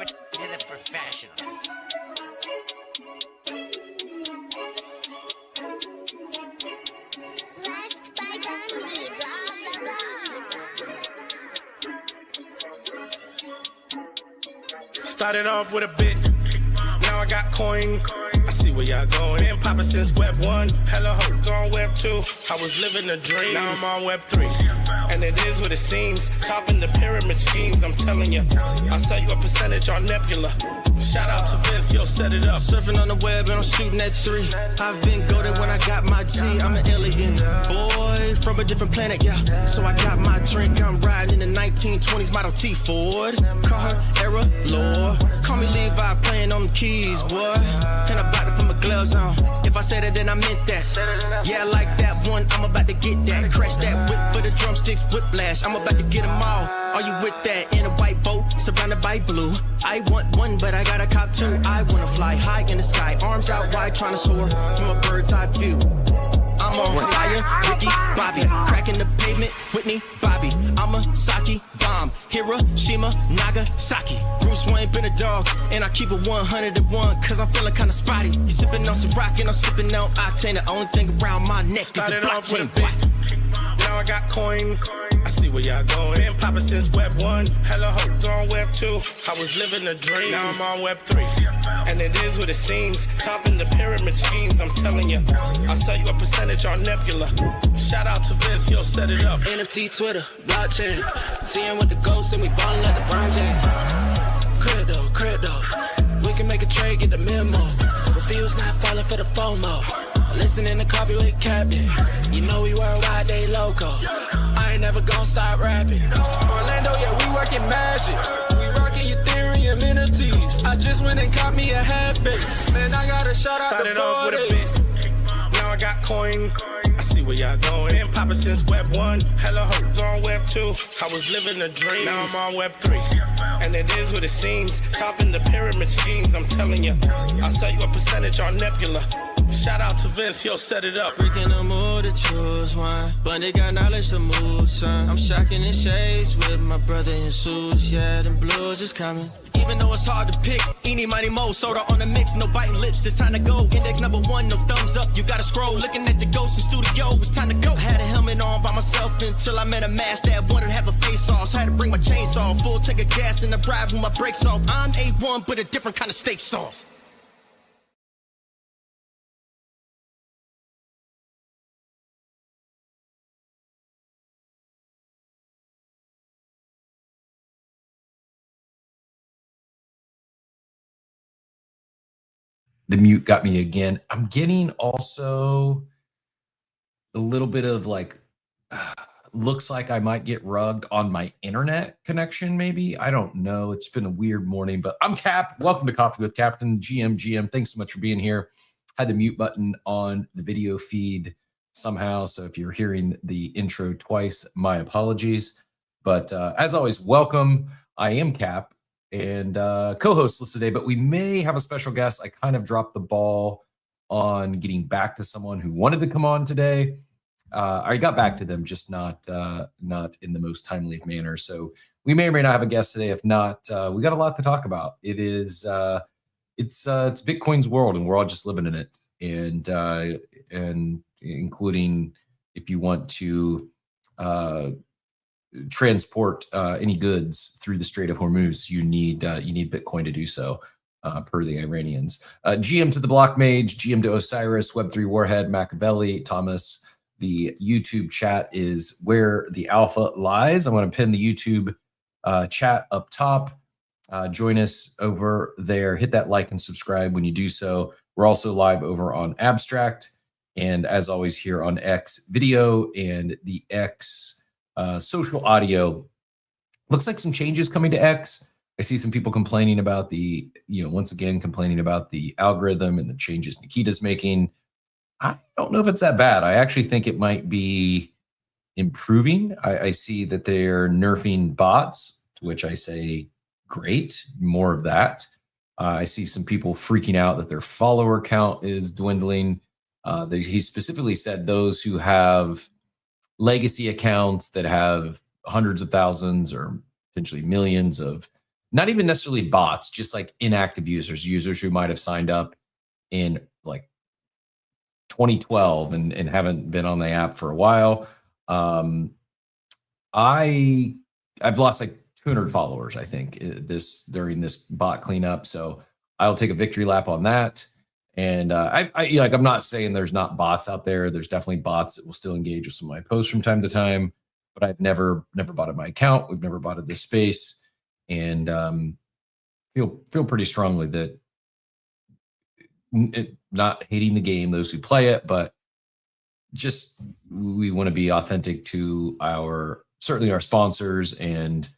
it to the professionals. Blessed by Gandhi, blah, blah, blah. Started off with a bit, now I got coin. I see where y'all going. Been poppin' since Web 1, hella hoes on Web 2. I was living a dream, now I'm on Web 3. And it is what it seems, topping the pyramid schemes, I'm telling you. I'll sell you a percentage on Nebula. Shout out to Vince, yo, set it up. Surfing on the web and I'm shooting at 3. I've been golden when I got my G. I'm an alien boy from a different planet, yeah. So I got my drink, I'm riding in the 1920s Model T Ford. Call her Era Lord. Call me Levi, playing on the keys, boy. And I'm about to put my gloves on. If I said it, then I meant that. Yeah, I like that one, I'm about to get that. Crash that whip for the drumsticks, whiplash. I'm about to get them all. Are you with that? In a white boat, surrounded by blue. I want one, but I got a cop too. I wanna fly high in the sky, arms out wide, trying to soar from a bird's eye view. I'm on fire, Ricky, Bobby, cracking the pavement, Whitney, Bobby. I'm a Saki bomb, Hiroshima, Nagasaki. Bruce Wayne been a dog, and I keep it 101, cause I'm feeling kinda spotty. You sipping on some rock, and I'm sipping on octane. The only thing around my neck Started is a off with a blockchain. bit, now I got coin. I see where y'all going. Been poppin' since Web 1, hella hoes on Web 2. I was living a dream, now I'm on Web 3. And it is what it seems, topping the pyramid schemes, I'm telling you. I'll sell you a percentage on Nebula. Shout out to Vince, yo, set it up. NFT, Twitter, blockchain. Seeing with the ghosts and we ballin' like LeBron James. Crypto. We can make a trade, get the memo. But feels not falling for the FOMO. Listening to Coffee with Captain. You know we worldwide, they loco. I ain't never gonna stop rapping. Orlando, yeah, we working magic. We rocking Ethereum entities. I just went and caught me a half base. Man, I gotta shout out Started the off with a borders. bit, now I got coin. I see where y'all going. Been poppin' since Web 1, hella hoes on Web 2. I was living a dream, now I'm on Web 3. And it is what it seems, topping the pyramid schemes, I'm telling you. I'll sell you a percentage on Nebula. Shout out to Vince, yo, set it up. Breaking the mood to choose one, but they got knowledge to move, son. I'm shocking in shades with my brother in suits, yeah, them blues is coming. Even though it's hard to pick, eeny, mighty, mo, soda on the mix, no biting lips, it's time to go. Index number 1, no thumbs up, you gotta scroll. Looking at the ghost in studio, it's time to go. Had a helmet on by myself until I met a mask that wanted to have a face off. So I had to bring my chainsaw, full tank of gas in the drive with my brakes off. I'm A1, but a different kind of steak sauce. The mute got me again. I'm getting also a little bit of like, looks like I might get rugged on my internet connection, maybe. I don't know. It's been a weird morning, but I'm Cap. Welcome to Coffee with Captain. GM. Thanks so much for being here. Had the mute button on the video feed somehow. So if you're hearing the intro twice, my apologies. But as always, welcome. I am Cap and co-hostless today, but we may have a special guest. I kind of dropped the ball on getting back to someone who wanted to come on today. I got back to them, just not in the most timely of manner. So we may or may not have a guest today. If not, we got a lot to talk about. It is it's Bitcoin's world, and we're all just living in it. And including if you want to transport any goods through the Strait of Hormuz, you need Bitcoin to do so, per the Iranians. GM to the Block Mage, GM to Osiris, Web3 Warhead, Machiavelli, Thomas. The YouTube chat is where the alpha lies. I'm going to pin the YouTube chat up top. Join us over there. Hit that like and subscribe when you do so. We're also live over on Abstract, and as always here on X Video and the X social audio. Looks like some changes coming to X. I see some people complaining about the, once again, complaining about the algorithm and the changes Nikita's making. I don't know if it's that bad. I actually think it might be improving. I see that they're nerfing bots, to which I say, great, more of that. I see some people freaking out that their follower count is dwindling. He specifically said those who have legacy accounts that have hundreds of thousands or potentially millions of not even necessarily bots, just like inactive users who might have signed up in like 2012 and haven't been on the app for a while. I've lost like 200 followers, I think, during this bot cleanup. So I'll take a victory lap on that. And I'm not saying there's not bots out there. There's definitely bots that will still engage with some of my posts from time to time. But I've never botted my account. We've never botted this space, and feel pretty strongly that not hating the game, those who play it, but just we want to be authentic to certainly our sponsors. And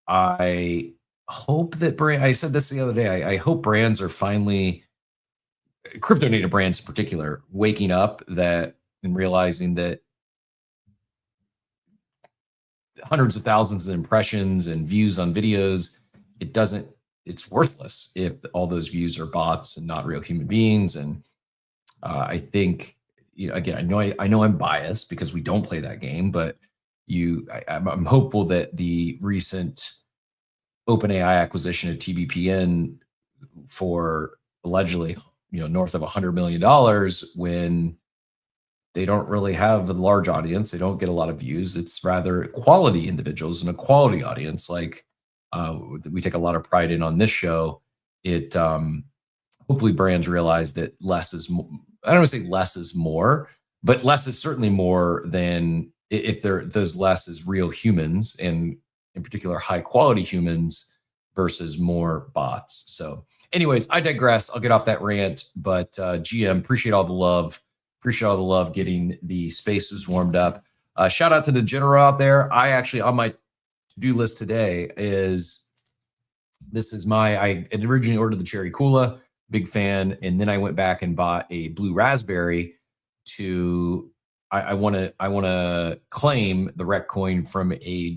I hope that I said this the other day. I hope brands are finally, crypto native brands in particular, waking up and realizing that hundreds of thousands of impressions and views on videos, it's worthless if all those views are bots and not real human beings. And I think, again, I know I'm biased because we don't play that game, but I'm hopeful that the recent OpenAI acquisition of TBPN for allegedly, north of $100 million, when they don't really have a large audience, they don't get a lot of views. It's rather quality individuals and a quality audience, like we take a lot of pride in on this show. Hopefully brands realize that less is more. I don't want to say less is more, but less is certainly more than if those less is real humans, and in particular high quality humans versus more bots. So anyways, I digress. I'll get off that rant, but GM, appreciate all the love. Appreciate all the love getting the spaces warmed up. Shout out to the general out there. I actually, on my to-do list today I had originally ordered the cherry cola, big fan. And then I went back and bought a blue raspberry I want to claim the rec coin from a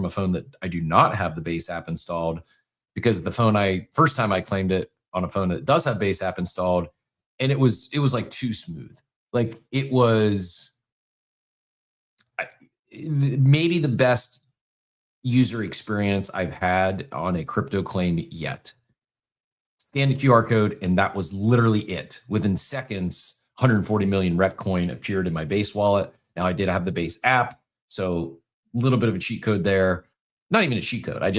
phone that I do not have the base app installed, because the phone first time I claimed it on a phone that does have base app installed, and it was like too smooth. Like it was maybe the best user experience I've had on a crypto claim yet. Scan the QR code, and that was literally it. Within seconds, 140 million rec coin appeared in my base wallet. Now I did have the base app, so a little bit of a cheat code there. Not even a cheat code. I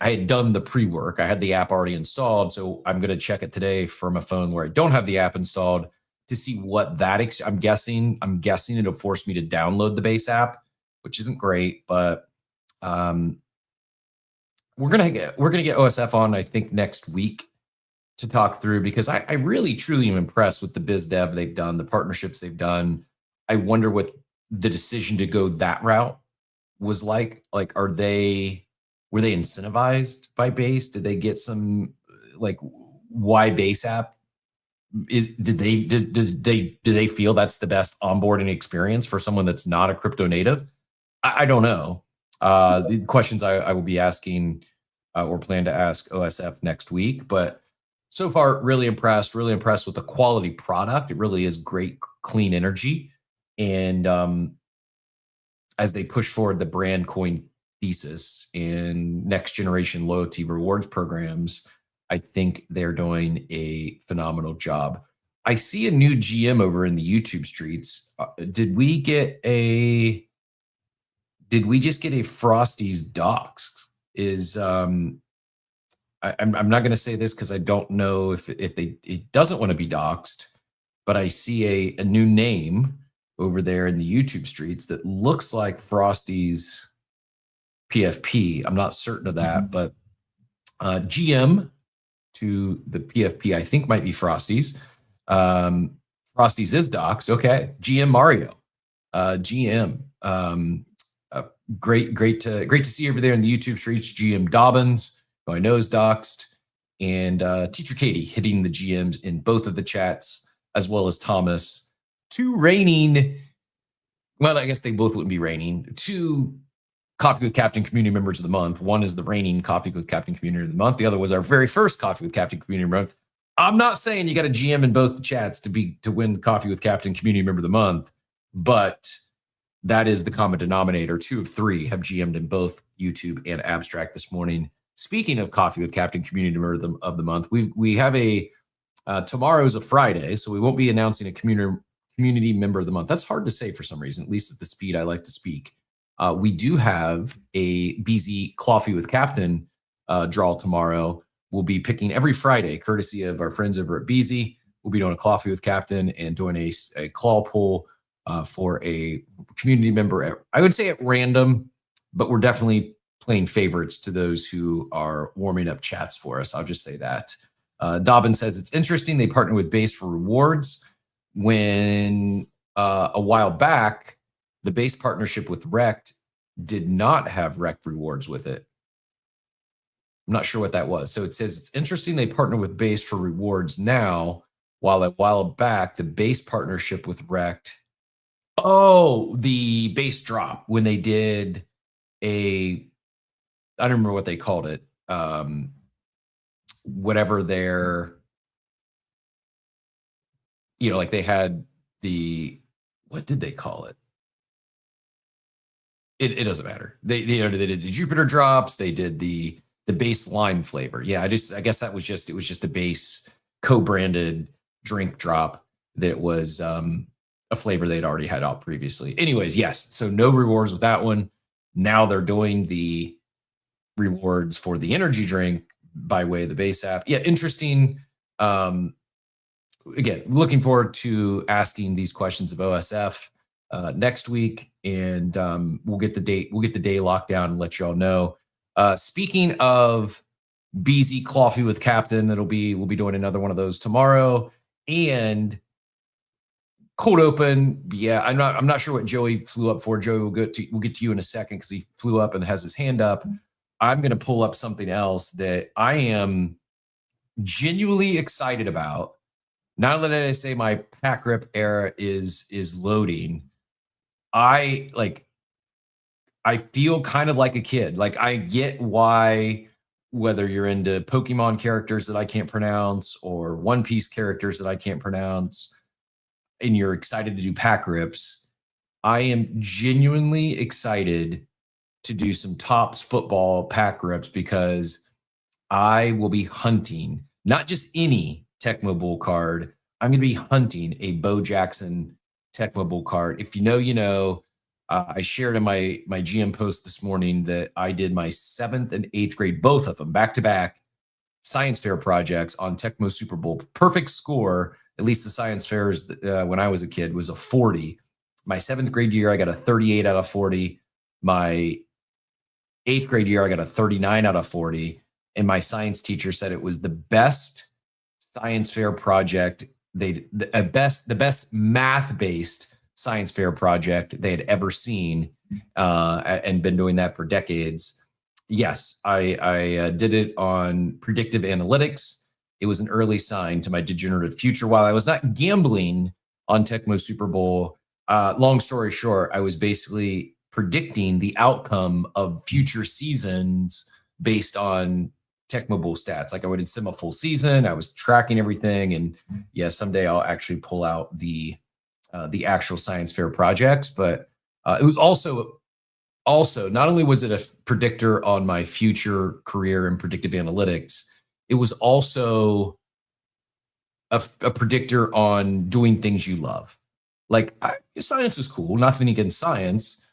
had done the pre-work. I had the app already installed, so I'm going to check it today from a phone where I don't have the app installed to see what that. I'm guessing it'll force me to download the base app, which isn't great, but we're gonna get OSF on, I think, next week to talk through, because I really truly am impressed with the biz dev they've done, the partnerships they've done. I wonder what the decision to go that route was like. Like, were they incentivized by base? Did they get some, like, why base app? Do they feel that's the best onboarding experience for someone that's not a crypto native? I don't know. The questions I will be asking or plan to ask OSF next week, but so far, really impressed with the quality product. It really is great, clean energy. And as they push forward the brand coin thesis and next generation loyalty rewards programs, I think they're doing a phenomenal job. I see a new GM over in the YouTube streets. Did we just get a Frosty's docs? I'm not going to say this because I don't know if it doesn't want to be doxxed, but I see a new name over there in the YouTube streets that looks like Frosty's PFP. I'm not certain of that, but GM to the PFP, I think, might be Frosty's. Frosty's is doxxed. Okay, GM Mario, GM. Great to see you over there in the YouTube streets. GM Dobbins, who I know is doxed, and Teacher Katie hitting the GMs in both of the chats, as well as Thomas. Two reigning, well, I guess they both wouldn't be reigning, two Coffee with Captain community members of the month. One is the reigning Coffee with Captain community of the month. The other was our very first Coffee with Captain community month. I'm not saying you got a GM in both the chats to win Coffee with Captain community member of the month, but that is the common denominator. 2 of 3 have GM'd in both YouTube and Abstract this morning. Speaking of Coffee with Captain Community Member of the Month, we have a tomorrow's a Friday, so we won't be announcing a community member of the month. That's hard to say for some reason, at least at the speed I like to speak. We do have a BZ Coffee with Captain draw tomorrow. We'll be picking every Friday, courtesy of our friends over at BZ. We'll be doing a Coffee with Captain and doing a claw pull for a community member. I would say at random, but we're definitely playing favorites to those who are warming up chats for us. I'll just say that. Dobbin says it's interesting they partner with Base for rewards when a while back the Base partnership with Rect did not have Rect rewards with it. I'm not sure what that was. So it says it's interesting they partner with Base for rewards now, while a while back the Base partnership with Rect. Oh, the Base drop when they did I don't remember what they called it. Whatever their, like they had what did they call it? It doesn't matter. They did the Jupiter drops. They did the Base lime flavor. Yeah, I guess that was it was just a Base co-branded drink drop that was a flavor they'd already had out previously. Anyways, yes. So no rewards with that one. Now they're doing the rewards for the energy drink by way of the Base app. Yeah, interesting. Again, looking forward to asking these questions of OSF next week, and we'll get the date. We'll get the day locked down and let you all know. Speaking of BZ Coffee with Captain, we'll be doing another one of those tomorrow. And cold open, yeah. I'm not sure what Joey flew up for. Joey, we'll get to you in a second because he flew up and has his hand up. I'm going to pull up something else that I am genuinely excited about. Now that I say my pack rip era is loading, I feel kind of like a kid. Like, I get why, whether you're into Pokemon characters that I can't pronounce or One Piece characters that I can't pronounce, and you're excited to do pack rips, I am genuinely excited to do some Topps football pack rips because I will be hunting not just any Tecmo Bowl card. I'm going to be hunting a Bo Jackson Tecmo Bowl card. If you know, you know. I shared in my GM post this morning that I did my 7th and 8th grade, both of them back-to-back science fair projects on Tecmo Super Bowl. Perfect score, at least the science fairs when I was a kid, was a 40. My 7th grade year, I got a 38 out of 40. My 8th grade year, I got a 39 out of 40. And my science teacher said it was the best science fair project, the best math-based science fair project they had ever seen, and been doing that for decades. Yes, I did it on predictive analytics. It was an early sign to my degenerative future. While I was not gambling on Tecmo Super Bowl, long story short, I was basically predicting the outcome of future seasons based on Tecmo Bowl stats. Like, I would sim a full season. I was tracking everything, and yeah, someday I'll actually pull out the actual science fair projects. But it was also not only was it a predictor on my future career in predictive analytics, it was also a predictor on doing things you love. Like, science is cool, nothing against science.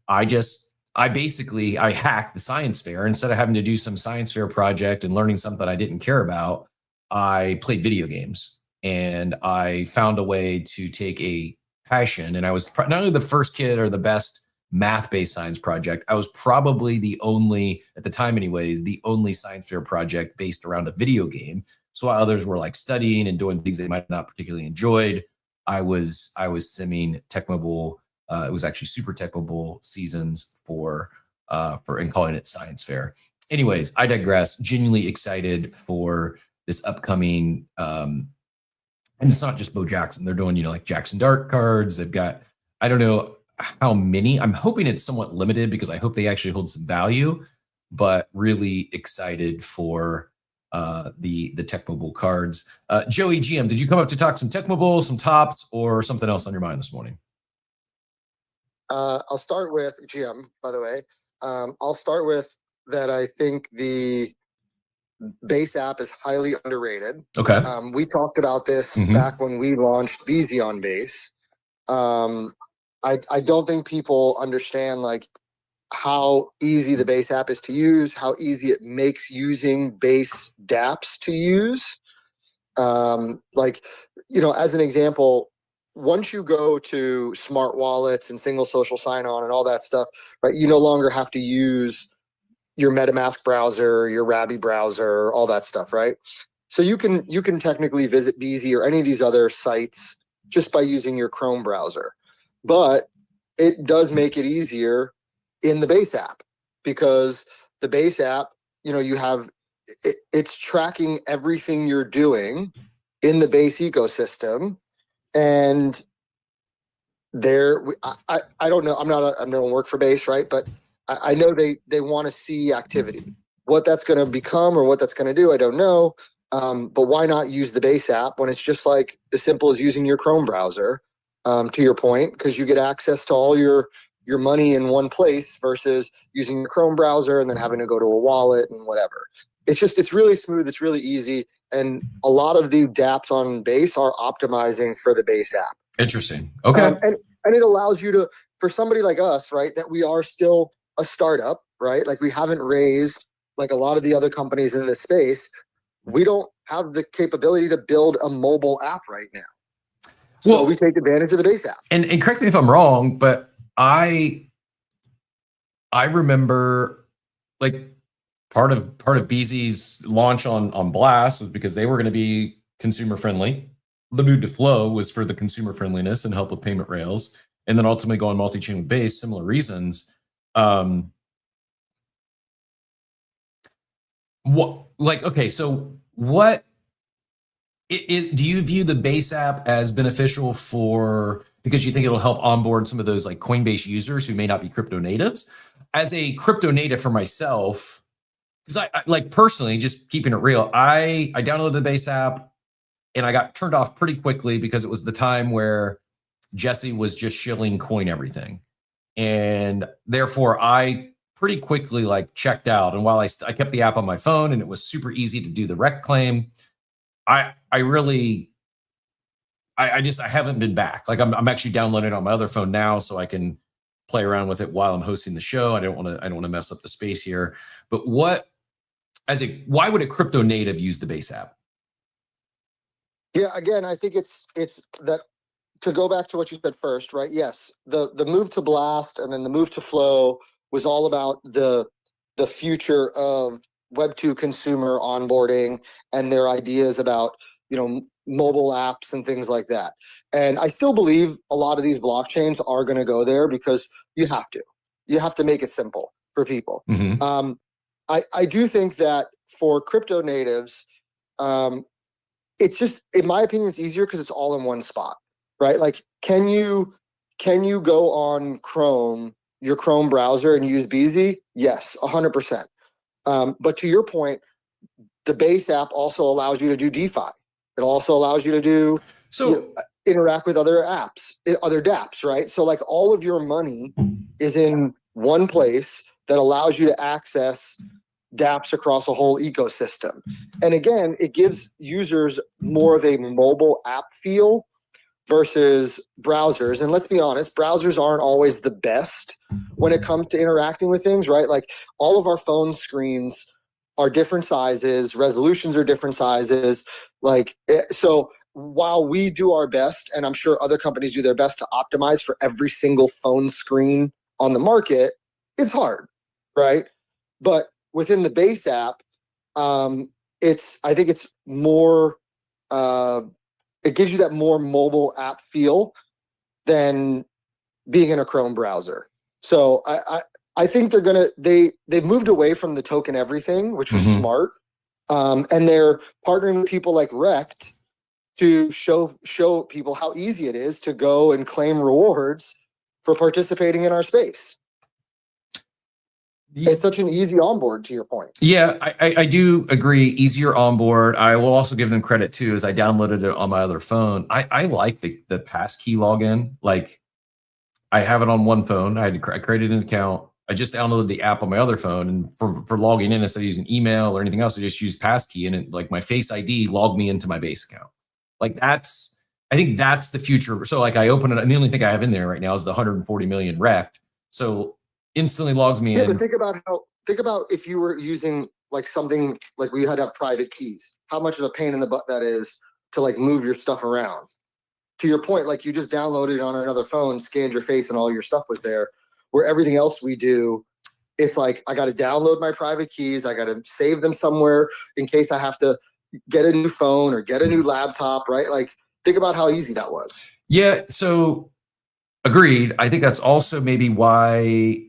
I basically hacked the science fair. Instead of having to do some science fair project and learning something I didn't care about, I played video games. And I found a way to take a passion. And I was not only the first kid or the best math-based science project, I was probably the only, at the time anyways, the only science fair project based around a video game. So while others were like studying and doing things they might not particularly enjoyed, I was simming Tecmo Bowl. It was actually Super Tecmo Bowl seasons for and calling it science fair. Anyways, I digress. Genuinely excited for this upcoming and it's not just Bo Jackson. They're doing, like Jackson Dart cards. They've got, I don't know how many. I'm hoping it's somewhat limited because I hope they actually hold some value, but really excited for the Tecmo Bowl cards. Joey, GM, did you come up to talk some Tecmo Bowl, some Topps, or something else on your mind this morning? I'll start with GM, by the way. I'll start with that I think the base app is highly underrated. Okay. We talked about this Mhm. back when we launched Beezy on Base. I don't think people understand like how easy the base app is to use, how easy it makes using base dApps to use. Like, you know, as an example, once you go to smart wallets and single social sign-on and all that stuff, right, you no longer have to use your MetaMask browser, your Rabby browser, all that stuff, right? So you can technically visit Beezy or any of these other sites just by using your Chrome browser. But it does make it easier in the base app, because the base app, you know, you have it's tracking everything you're doing in the base ecosystem. And there, I don't know, I don't work for base, right? But I know they want to see activity. What that's going to become or what that's going to do, I don't know. But why not use the base app when it's just like as simple as using your Chrome browser? To your point, because you get access to all your money in one place versus using your Chrome browser and then having to go to a wallet and whatever. It's really smooth. It's really easy. And a lot of the dApps on base are optimizing for the base app. Interesting. Okay. And it allows you to, for somebody like us, right, that we are still a startup, right? Like we haven't raised like a lot of the other companies in this space. We don't have the capability to build a mobile app right now. So we take advantage of the base app. And correct me if I'm wrong, but I remember like part of Beezy's launch on Blast was because they were going to be consumer friendly. The move to Flow was for the consumer friendliness and help with payment rails, and then ultimately go on multi-chain with Base, similar reasons. Do you view the base app as beneficial because you think it'll help onboard some of those like Coinbase users who may not be crypto natives? As a crypto native for myself, because I like personally, just keeping it real, I downloaded the base app and I got turned off pretty quickly because it was the time where Jesse was just shilling coin everything. And therefore I pretty quickly like checked out. And while I kept the app on my phone and it was super easy to do the rec claim, I haven't been back. Like I'm actually downloading it on my other phone now so I can play around with it while I'm hosting the show. I don't want to mess up the space here. But why would a crypto native use the base app? Yeah, again, I think it's that, to go back to what you said first, right? Yes, the move to Blast and then the move to Flow was all about the future of Web2 consumer onboarding and their ideas about, you know, mobile apps and things like that. And I still believe a lot of these blockchains are going to go there because you have to make it simple for people. Mm-hmm. I do think that for crypto natives, it's just, in my opinion, it's easier because it's all in one spot, right? Like, can you go on Chrome, your Chrome browser, and use Beezy? Yes, 100%. But to your point, the base app also allows you to do DeFi. It also allows you to do interact with other apps, other dApps, right? So like all of your money is in one place that allows you to access dApps across a whole ecosystem. And again, it gives users more of a mobile app feel versus browsers. And let's be honest, browsers aren't always the best when it comes to interacting with things, right? Like all of our phone screens are different sizes, resolutions are different sizes. Like, so while we do our best, and I'm sure other companies do their best to optimize for every single phone screen on the market, it's hard, right? But within the base app, I think it's more, it gives you that more mobile app feel than being in a Chrome browser. So I think they've moved away from the token everything, which was smart. And they're partnering with people like Rect to show people how easy it is to go and claim rewards for participating in our space. It's such an easy onboard, to your point. Yeah, I do agree. Easier onboard. I will also give them credit too, as I downloaded it on my other phone. I like the passkey login. Like I have it on one phone. I created an account. I just downloaded the app on my other phone, and for logging in, instead of using email or anything else, I just use passkey, and it, like, my Face ID logged me into my base account. Like, I think that's the future. So like, I open it, and the only thing I have in there right now is the 140 million rect. So instantly logs me in. But think about if you were using like something like we had to have private keys, how much of a pain in the butt that is to like move your stuff around. To your point, like you just downloaded it on another phone, scanned your face, and all your stuff was there. Where everything else we do, it's like I got to download my private keys, I got to save them somewhere in case I have to get a new phone or get a new laptop, right? Like, think about how easy that was. Yeah, so agreed. I think that's also maybe why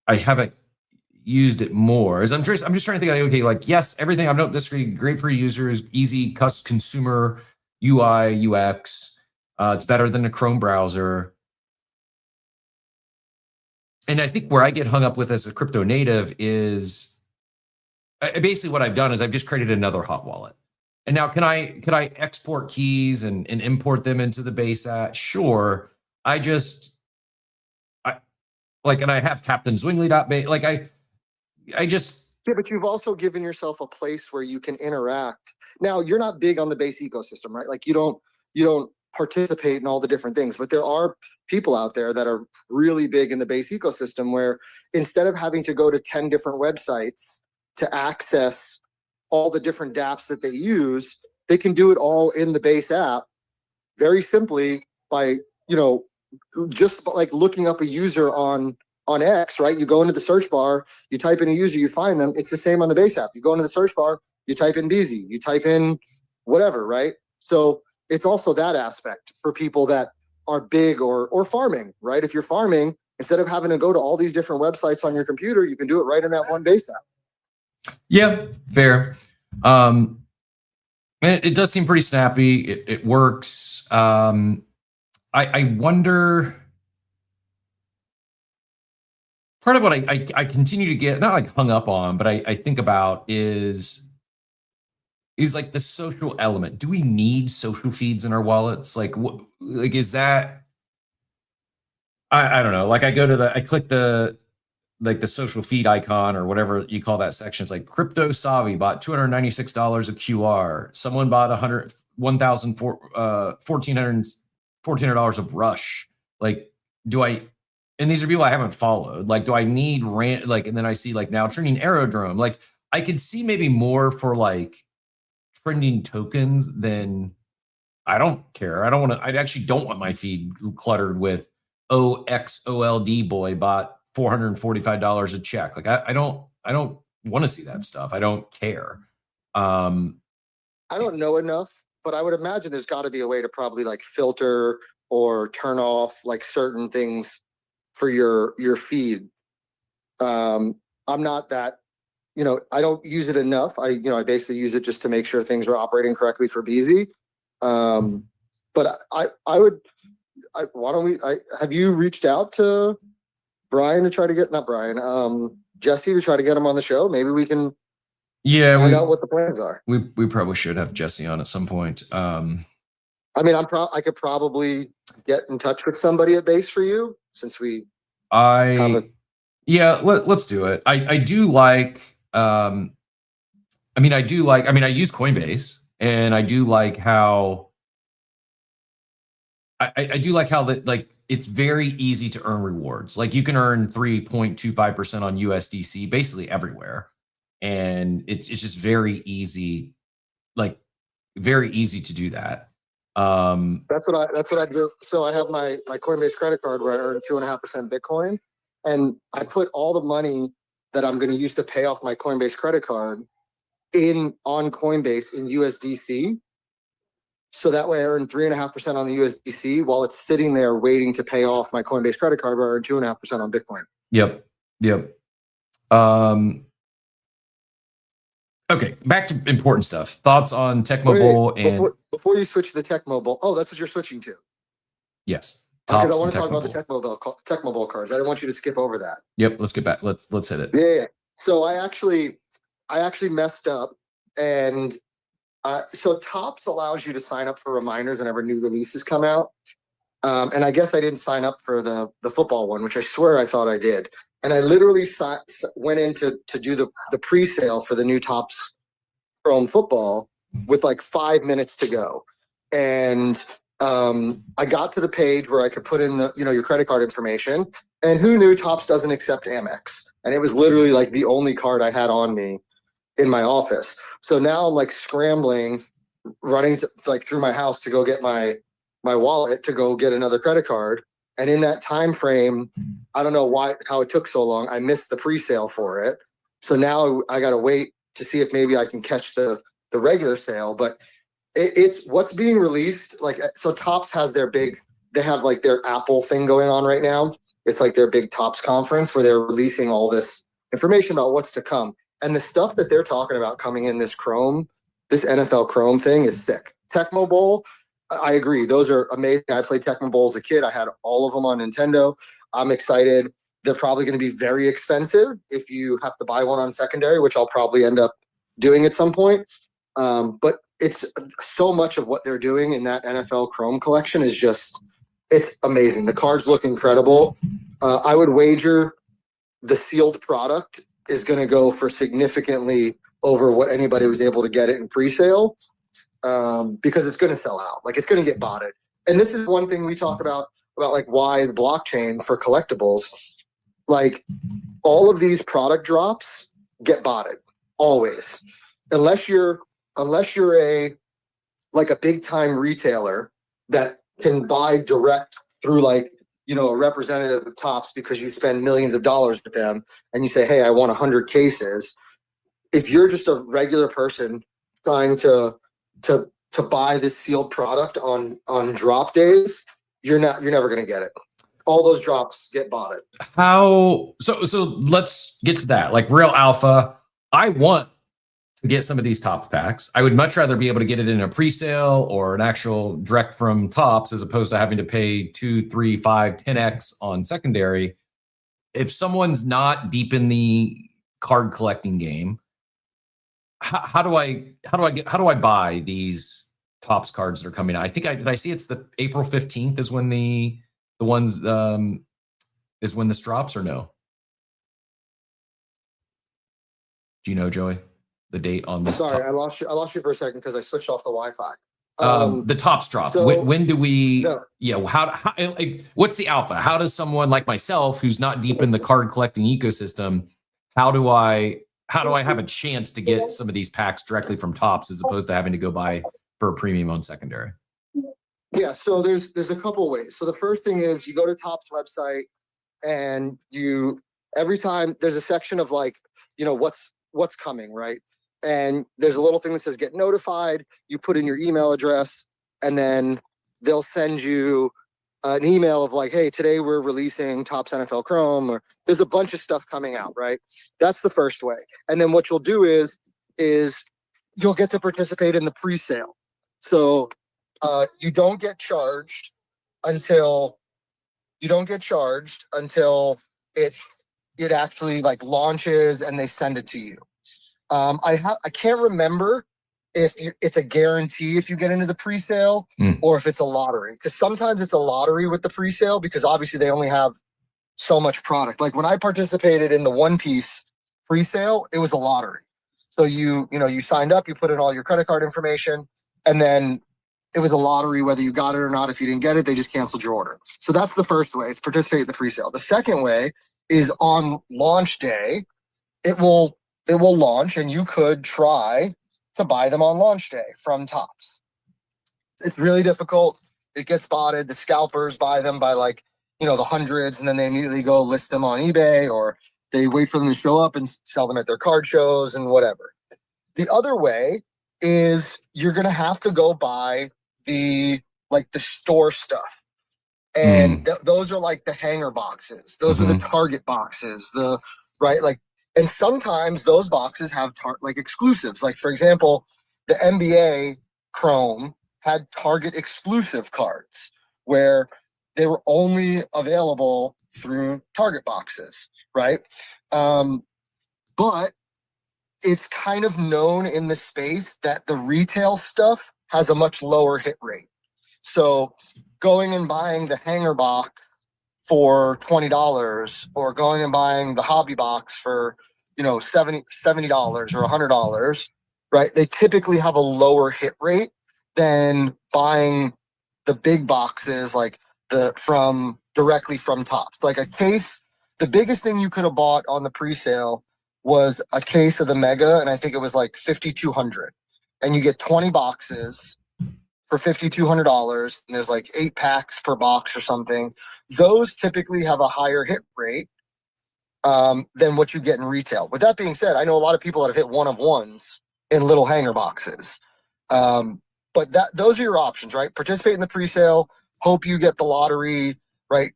I haven't used it more. Is I'm just trying to think, like, okay, like, yes, everything, I don't disagree, great for users, easy consumer UI, UX. It's better than the Chrome browser. And I think where I get hung up with as a crypto native is basically what I've done is I've just created another hot wallet. And now, could I export keys and import them into the base app? Sure. I have Captain Zwingli.base. Like, I just. Yeah, but you've also given yourself a place where you can interact. Now, you're not big on the base ecosystem, right? Like, you don't participate in all the different things, but there are people out there that are really big in the base ecosystem where instead of having to go to 10 different websites to access all the different dApps that they use, they can do it all in the base app very simply by, just like looking up a user on X, right? You go into the search bar, you type in a user, you find them. It's the same on the base app. You go into the search bar, you type in Beezy, you type in whatever, right? So it's also that aspect for people that are big or farming, right? If you're farming, instead of having to go to all these different websites on your computer, you can do it right in that one base app. Yeah, fair. And it does seem pretty snappy. It works. I wonder. Part of what I continue to get, not like hung up on, but I think about is like the social element. Do we need social feeds in our wallets? Like, what? Like, is that? I don't know. Like, I click the social feed icon or whatever you call that section. It's like Crypto Savi bought $296 of QR. Someone bought $1,400 of Rush. Like, do I? And these are people I haven't followed. Like, do I need rant? Like, and then I see like now trending Aerodrome. Like, I could see maybe more for like trending tokens than. I don't care. I actually don't want my feed cluttered with OXOLD boy bought $445 a check. Like, I don't want to see that stuff. I don't care. I don't know enough, but I would imagine there's got to be a way to probably like filter or turn off like certain things for your feed. I'm not that, I don't use it enough. I basically use it just to make sure things are operating correctly for Beezy. But why don't we, have you reached out to Brian to try to get, not Brian, Jesse to try to get him on the show? Maybe we can find out what the plans are. We probably should have Jesse on at some point. I mean, I could probably get in touch with somebody at base for you since let's do it. I use Coinbase, and I do like how that, like, it's very easy to earn rewards. Like, you can earn 3.25% on USDC basically everywhere. And it's just very easy, like very easy to do that. That's what I do. So I have my Coinbase credit card where I earn 2.5% Bitcoin, and I put all the money that I'm going to use to pay off my Coinbase credit card on Coinbase in USDC. So that way I earn 3.5% on the USDC while it's sitting there waiting to pay off my Coinbase credit card where I earn 2.5% on Bitcoin. Yep. Okay, back to important stuff. Thoughts on Tech Mobile before you switch to the Tech Mobile. Oh, that's what you're switching to. Yes. Because I want to talk about the Tech Mobile cards. I don't want you to skip over that. Yep. Let's get back. Let's hit it. Yeah. So I actually messed up, and so Tops allows you to sign up for reminders whenever new releases come out. And I guess I didn't sign up for the football one, which I swear I thought I did. And I literally went in to do the pre-sale for the new Topps Chrome football with like 5 minutes to go. And I got to the page where I could put in your credit card information, and who knew Topps doesn't accept Amex? And it was literally like the only card I had on me in my office. So now I'm like scrambling, running like through my house to go get my wallet to go get another credit card. And in that time frame, I don't know how it took so long. I missed the pre-sale for it. So now I got to wait to see if maybe I can catch the regular sale. But it's what's being released. Like, so Topps has they have like their Apple thing going on right now. It's like their big Topps conference where they're releasing all this information about what's to come. And the stuff that they're talking about coming in this NFL Chrome thing is sick. Tecmo Bowl, I agree. Those are amazing. I played Tecmo Bowl as a kid. I had all of them on Nintendo. I'm excited. They're probably going to be very expensive if you have to buy one on secondary, which I'll probably end up doing at some point. But it's so much of what they're doing in that NFL Chrome collection is it's amazing. The cards look incredible. I would wager the sealed product is going to go for significantly over what anybody was able to get it in pre-sale, because it's going to sell out. Like, it's going to get botted. And this is one thing we talk about like why the blockchain for collectibles, like all of these product drops get botted always, unless you're a big time retailer that can buy direct through like, a representative of Topps because you spend millions of dollars with them and you say, hey, I want 100 cases. If you're just a regular person trying to buy this sealed product on drop days, you're never going to get it. All those drops get bought. So let's get to that. Like real alpha, I want to get some of these Topps packs. I would much rather be able to get it in a pre-sale or an actual direct from Topps as opposed to having to pay 2, 3, 5, 10x on secondary. If someone's not deep in the card collecting game, how do I buy these Topps cards that are coming out? I think did I see it's the April 15th is when the ones is when this drops, or no? Do you know, Joey, the date on this? Sorry, I lost you for a second because I switched off the Wi-Fi. The Topps drop. So, when do we? No. Yeah. How like, what's the alpha? How does someone like myself, who's not deep in the card collecting ecosystem, how do I have a chance to get some of these packs directly from Topps as opposed to having to go buy for a premium on secondary? Yeah. So there's a couple of ways. So the first thing is you go to Topps website and every time there's a section of like, what's coming, right? And there's a little thing that says get notified. You put in your email address and then they'll send you an email of like, hey, today we're releasing Topps NFL Chrome, or there's a bunch of stuff coming out, right? That's the first way. And then what you'll do is you'll get to participate in the pre-sale. So you don't get charged until it actually like launches and they send it to you. I can't remember if it's a guarantee if you get into the pre-sale or if it's a lottery, because sometimes it's a lottery with the pre-sale because obviously they only have so much product. Like when I participated in the One Piece pre-sale, it was a lottery. So you signed up, you put in all your credit card information, and then it was a lottery whether you got it or not. If you didn't get it, they just canceled your order. So that's the first way, is participate in the pre-sale. The second way is on launch day, it will launch and you could try to buy them on launch day from Topps. It's really difficult. It gets botted. The scalpers buy them by like, the hundreds, and then they immediately go list them on eBay, or they wait for them to show up and sell them at their card shows and whatever. The other way is you're going to have to go buy the store stuff. And those are like the hanger boxes. Those are the Target boxes, and sometimes those boxes have exclusives. Like, for example, the NBA Chrome had Target exclusive cards where they were only available through Target boxes, right? But it's kind of known in the space that the retail stuff has a much lower hit rate. So going and buying the hanger box for $20 or going and buying the hobby box for, $70 or $100, right? They typically have a lower hit rate than buying the big boxes like directly from Tops. Like a case, the biggest thing you could have bought on the pre-sale was a case of the Mega, and I think it was like $5,200. And you get 20 boxes for $5,200, and there's like 8 packs per box or something. Those typically have a higher hit rate than what you get in retail. With that being said, I know a lot of people that have hit one of ones in little hanger boxes. But those are your options, right? Participate in the pre-sale, hope you get the lottery, right?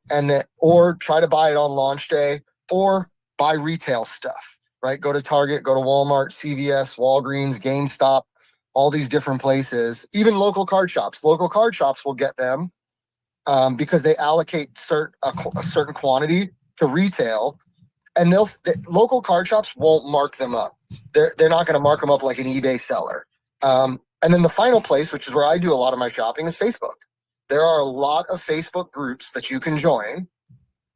Or try to buy it on launch day, or buy retail stuff, right? Go to Target, go to Walmart, CVS, Walgreens, GameStop, all these different places, even local card shops. Local card shops will get them because they allocate a certain quantity to retail, and local card shops won't mark them up. They're not going to mark them up like an eBay seller. And then the final place, which is where I do a lot of my shopping, is Facebook. There are a lot of Facebook groups that you can join,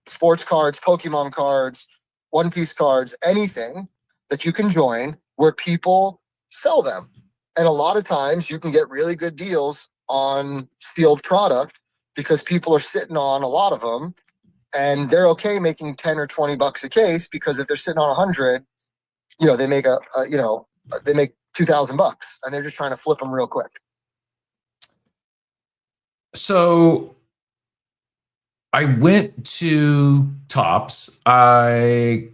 sports cards, Pokemon cards, One Piece cards, anything that you can join where people sell them. And a lot of times you can get really good deals on sealed product because people are sitting on a lot of them, and they're okay making 10 or 20 bucks a case, because if they're sitting on 100, they make they make $2,000, and they're just trying to flip them real quick. So I went to Tops. I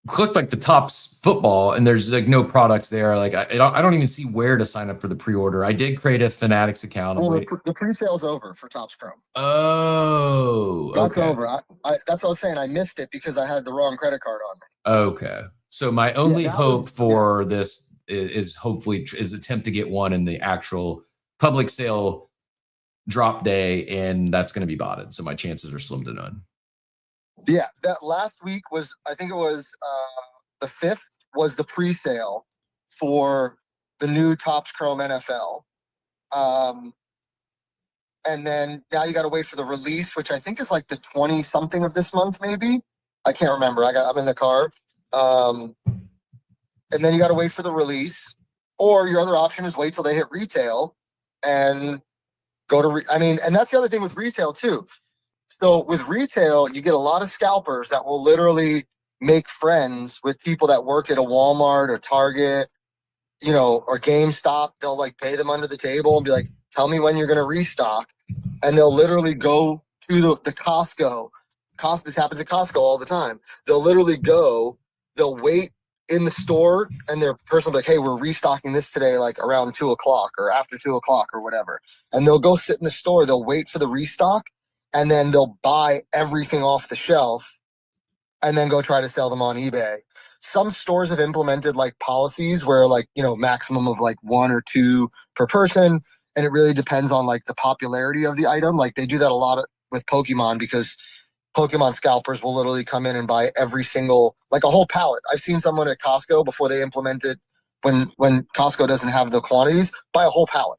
clicked like the Tops football, and there's like no products there. Like I don't even see where to sign up for the pre-order. I did create a Fanatics account. Well, the pre-sale's over for Tops Chrome. Oh, that's okay. over. That's what I was saying. I missed it because I had the wrong credit card on me. Okay. So my only hope for this is hopefully attempt to get one in the actual public sale drop day, and that's going to be botted. So my chances are slim to none. Yeah, that last week was, I think it was the 5th was the pre-sale for the new Topps Chrome NFL. And then now you got to wait for the release, which I think is like the 20 something of this month, maybe. I can't remember. I'm in the car. And then you got to wait for the release, or your other option is wait till they hit retail and go to, and that's the other thing with retail too. So with retail, you get a lot of scalpers that will literally make friends with people that work at a Walmart or Target, or GameStop. They'll like pay them under the table and be like, tell me when you're going to restock. And they'll literally go to the Costco. This happens at Costco all the time. They'll literally go, they'll wait in the store, and their person will be like, hey, we're restocking this today, like around 2:00 or after 2:00 or whatever. And they'll go sit in the store, they'll wait for the restock, and then they'll buy everything off the shelf and then go try to sell them on eBay. Some stores have implemented like policies where like, maximum of like 1 or 2 per person. And it really depends on like the popularity of the item. Like they do that a lot with Pokemon, because Pokemon scalpers will literally come in and buy every single, like a whole pallet. I've seen someone at Costco before they implemented, when Costco doesn't have the quantities, buy a whole pallet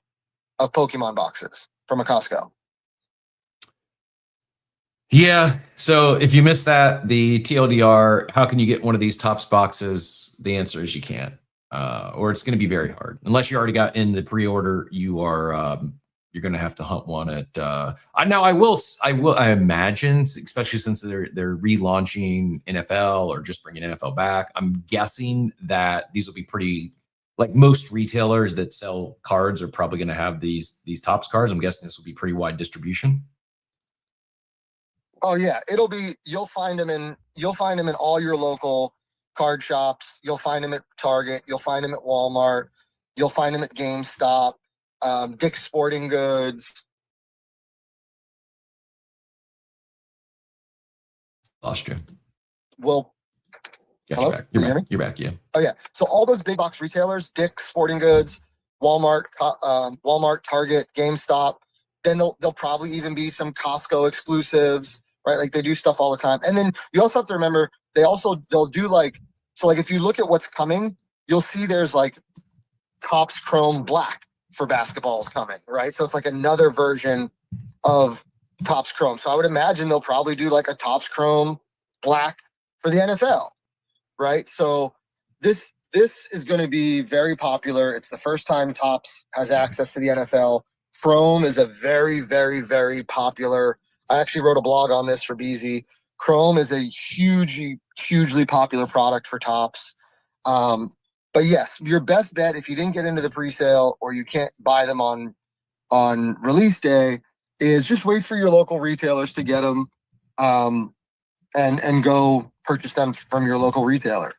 of Pokemon boxes from a Costco. Yeah. So if you missed that, the TLDR, how can you get one of these Topps boxes? The answer is you can't, or it's going to be very hard. Unless you already got in the pre-order, you're going to have to hunt one at, I imagine, especially since they're relaunching NFL or just bringing NFL back. I'm guessing that these will be pretty, like most retailers that sell cards are probably going to have these Topps cards. I'm guessing this will be pretty wide distribution. Oh yeah, you'll find them in all your local card shops. You'll find them at Target. You'll find them at Walmart. You'll find them at GameStop, Dick's Sporting Goods. Lost you. Well, hello? You're back. Yeah. Oh yeah. So all those big box retailers, Dick's Sporting Goods, Walmart, Target, GameStop. Then there'll probably even be some Costco exclusives, right? Like they do stuff all the time. And then you also have to remember, they'll do like, so like if you look at what's coming, you'll see there's like Topps Chrome Black for basketballs coming, right? So it's like another version of Topps Chrome. So I would imagine they'll probably do like a Topps Chrome black for the NFL, right? So this is going to be very popular. It's the first time Topps has access to the NFL. Chrome is a very, very, very popular. I actually wrote a blog on this for BZ. Chrome is a hugely popular product for Topps. But yes, your best bet if you didn't get into the pre-sale or you can't buy them on release day is just wait for your local retailers to get them, and go purchase them from your local retailer.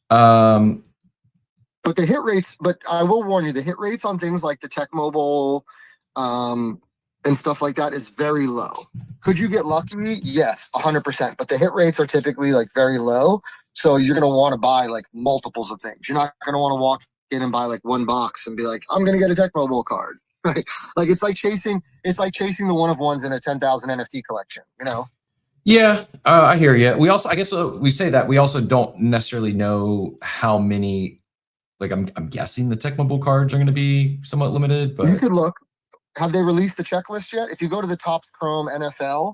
But the hit rates, but I will warn you, the hit rates on things like the Tech Mobile, and stuff like that is very low. Could you get lucky? Yes, 100%. But the hit rates are typically like very low. So you're going to want to buy like multiples of things. You're not going to want to walk in and buy like one box and be like, I'm going to get a Tech Mobile card, right? Like it's like chasing the one of ones in a 10,000 NFT collection, you know? Yeah, I hear you. We also, I guess we say that we also don't necessarily know how many, like I'm guessing the Tech Mobile cards are going to be somewhat limited, but you could look. Have they released the checklist yet? If you go to the Topps Chrome NFL,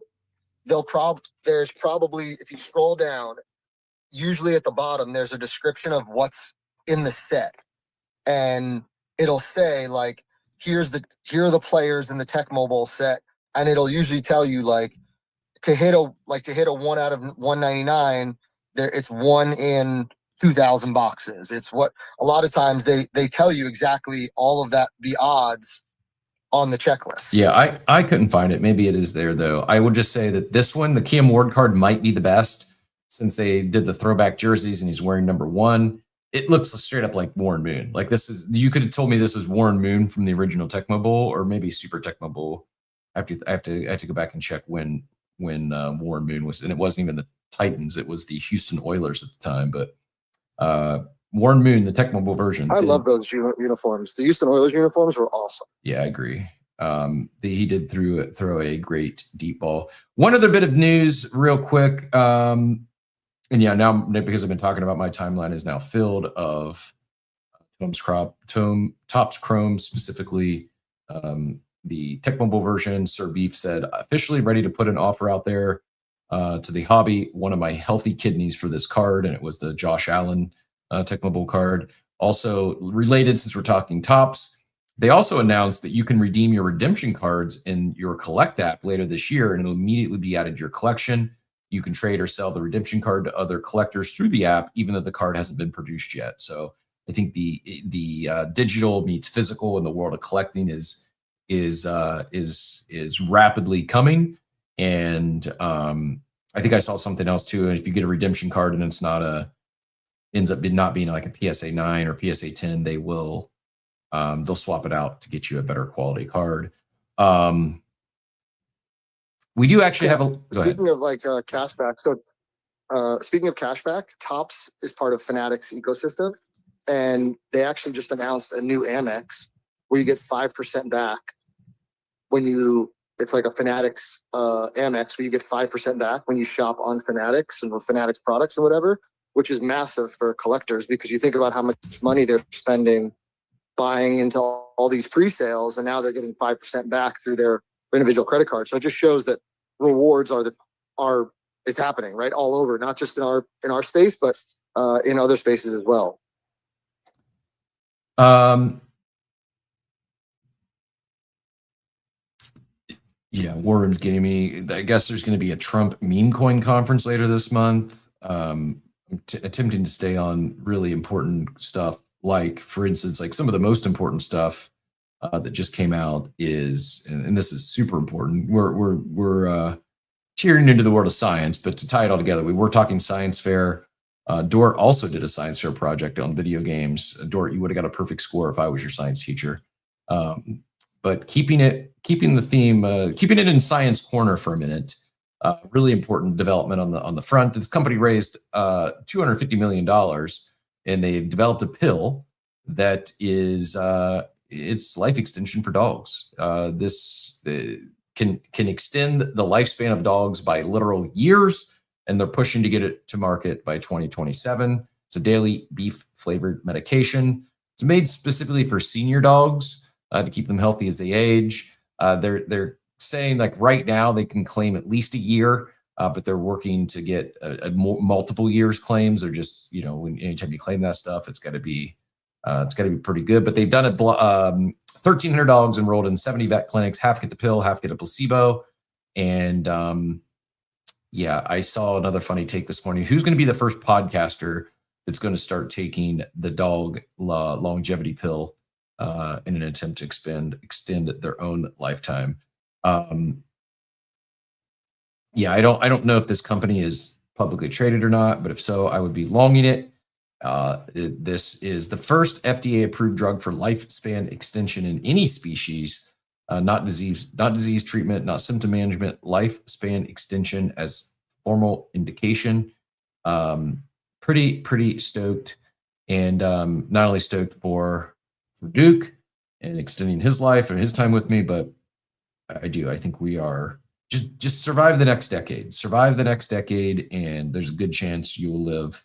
there's probably, if you scroll down, usually at the bottom, there's a description of what's in the set. And it'll say like, here are the players in the Tech Mobile set. And it'll usually tell you like to hit a 1 out of 199, it's 1 in 2,000 boxes. It's what a lot of times they tell you exactly all of that, the odds on the checklist. Yeah, I couldn't find it. Maybe it is there though. I would just say that this one, the Cam Ward card, might be the best since they did the throwback jerseys and he's wearing number 1. It looks straight up like Warren Moon. Like this is, you could have told me this was Warren Moon from the original Tech Mobile or maybe Super Tech Mobile. I have to go back and check when Warren Moon was, and it wasn't even the Titans. It was the Houston Oilers at the time. But Warren Moon, the Tech Mobile version. I love those uniforms. The Houston Oilers uniforms were awesome. Yeah, I agree. He did throw a great deep ball. One other bit of news real quick. And yeah, now because I've been talking about, my timeline is now filled of Topps Chrome, specifically the Tech Mobile version. Sir Beef said, officially ready to put an offer out there to the hobby. One of my healthy kidneys for this card, and it was the Josh Allen Tech Mobile card. Also related, since we're talking Topps, they also announced that you can redeem your redemption cards in your Collect app later this year, and it'll immediately be added to your collection. You can trade or sell the redemption card to other collectors through the app, even though the card hasn't been produced yet. So I think the digital meets physical in the world of collecting is rapidly coming. And I think I saw something else too. And if you get a redemption card and it's ends up not being like a PSA 9 or PSA 10, they'll swap it out to get you a better quality card. We do actually have a. Speaking of like cashback, so speaking of cashback, Topps is part of Fanatics ecosystem, and they actually just announced a new Amex where you get 5% back when you. It's like a Fanatics Amex where you get 5% back when you shop on Fanatics and with Fanatics products or whatever, which is massive for collectors because you think about how much money they're spending buying into all these pre-sales, and now they're getting 5% back through their individual credit card. So it just shows that rewards it's happening right all over, not just in our space, but in other spaces as well. Yeah, Warren's getting me. I guess there's going to be a Trump meme coin conference later this month. I'm attempting to stay on really important stuff, like, for instance, like some of the most important stuff that just came out is, and this is super important. We're tearing into the world of science, but to tie it all together, we were talking science fair. Dort also did a science fair project on video games. Dort, you would have got a perfect score if I was your science teacher. But keeping it in science corner for a minute. Really important development on the front. This company raised $250 million, and they've developed a pill that is it's life extension for dogs. This can extend the lifespan of dogs by literal years, and they're pushing to get it to market by 2027. It's a daily beef flavored medication. It's made specifically for senior dogs to keep them healthy as they age. They're saying like right now they can claim at least a year, but they're working to get a multiple years claims. Or just, anytime you claim that stuff, it's got to be pretty good. But they've done it. 1,300 dogs enrolled in 70 vet clinics. Half get the pill, half get a placebo. And I saw another funny take this morning. Who's going to be the first podcaster that's going to start taking the dog longevity pill in an attempt to extend their own lifetime? I don't know if this company is publicly traded or not, but if so, I would be longing it. This is the first FDA-approved drug for lifespan extension in any species, not disease treatment, not symptom management, lifespan extension as formal indication. Pretty stoked, and not only stoked for Duke and extending his life and his time with me, but I think we are just survive the next decade, and there's a good chance you will live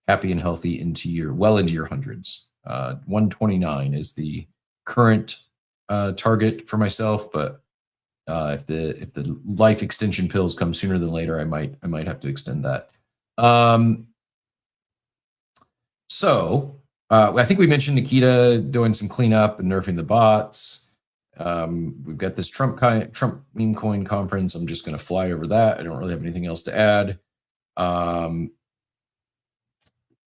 happy and healthy into your hundreds. 129 is the current target for myself, but if the life extension pills come sooner than later, I might have to extend that. So I think we mentioned Nikita doing some cleanup and nerfing the bots. We've got this Trump meme coin conference. I'm just going to fly over that. I don't really have anything else to add.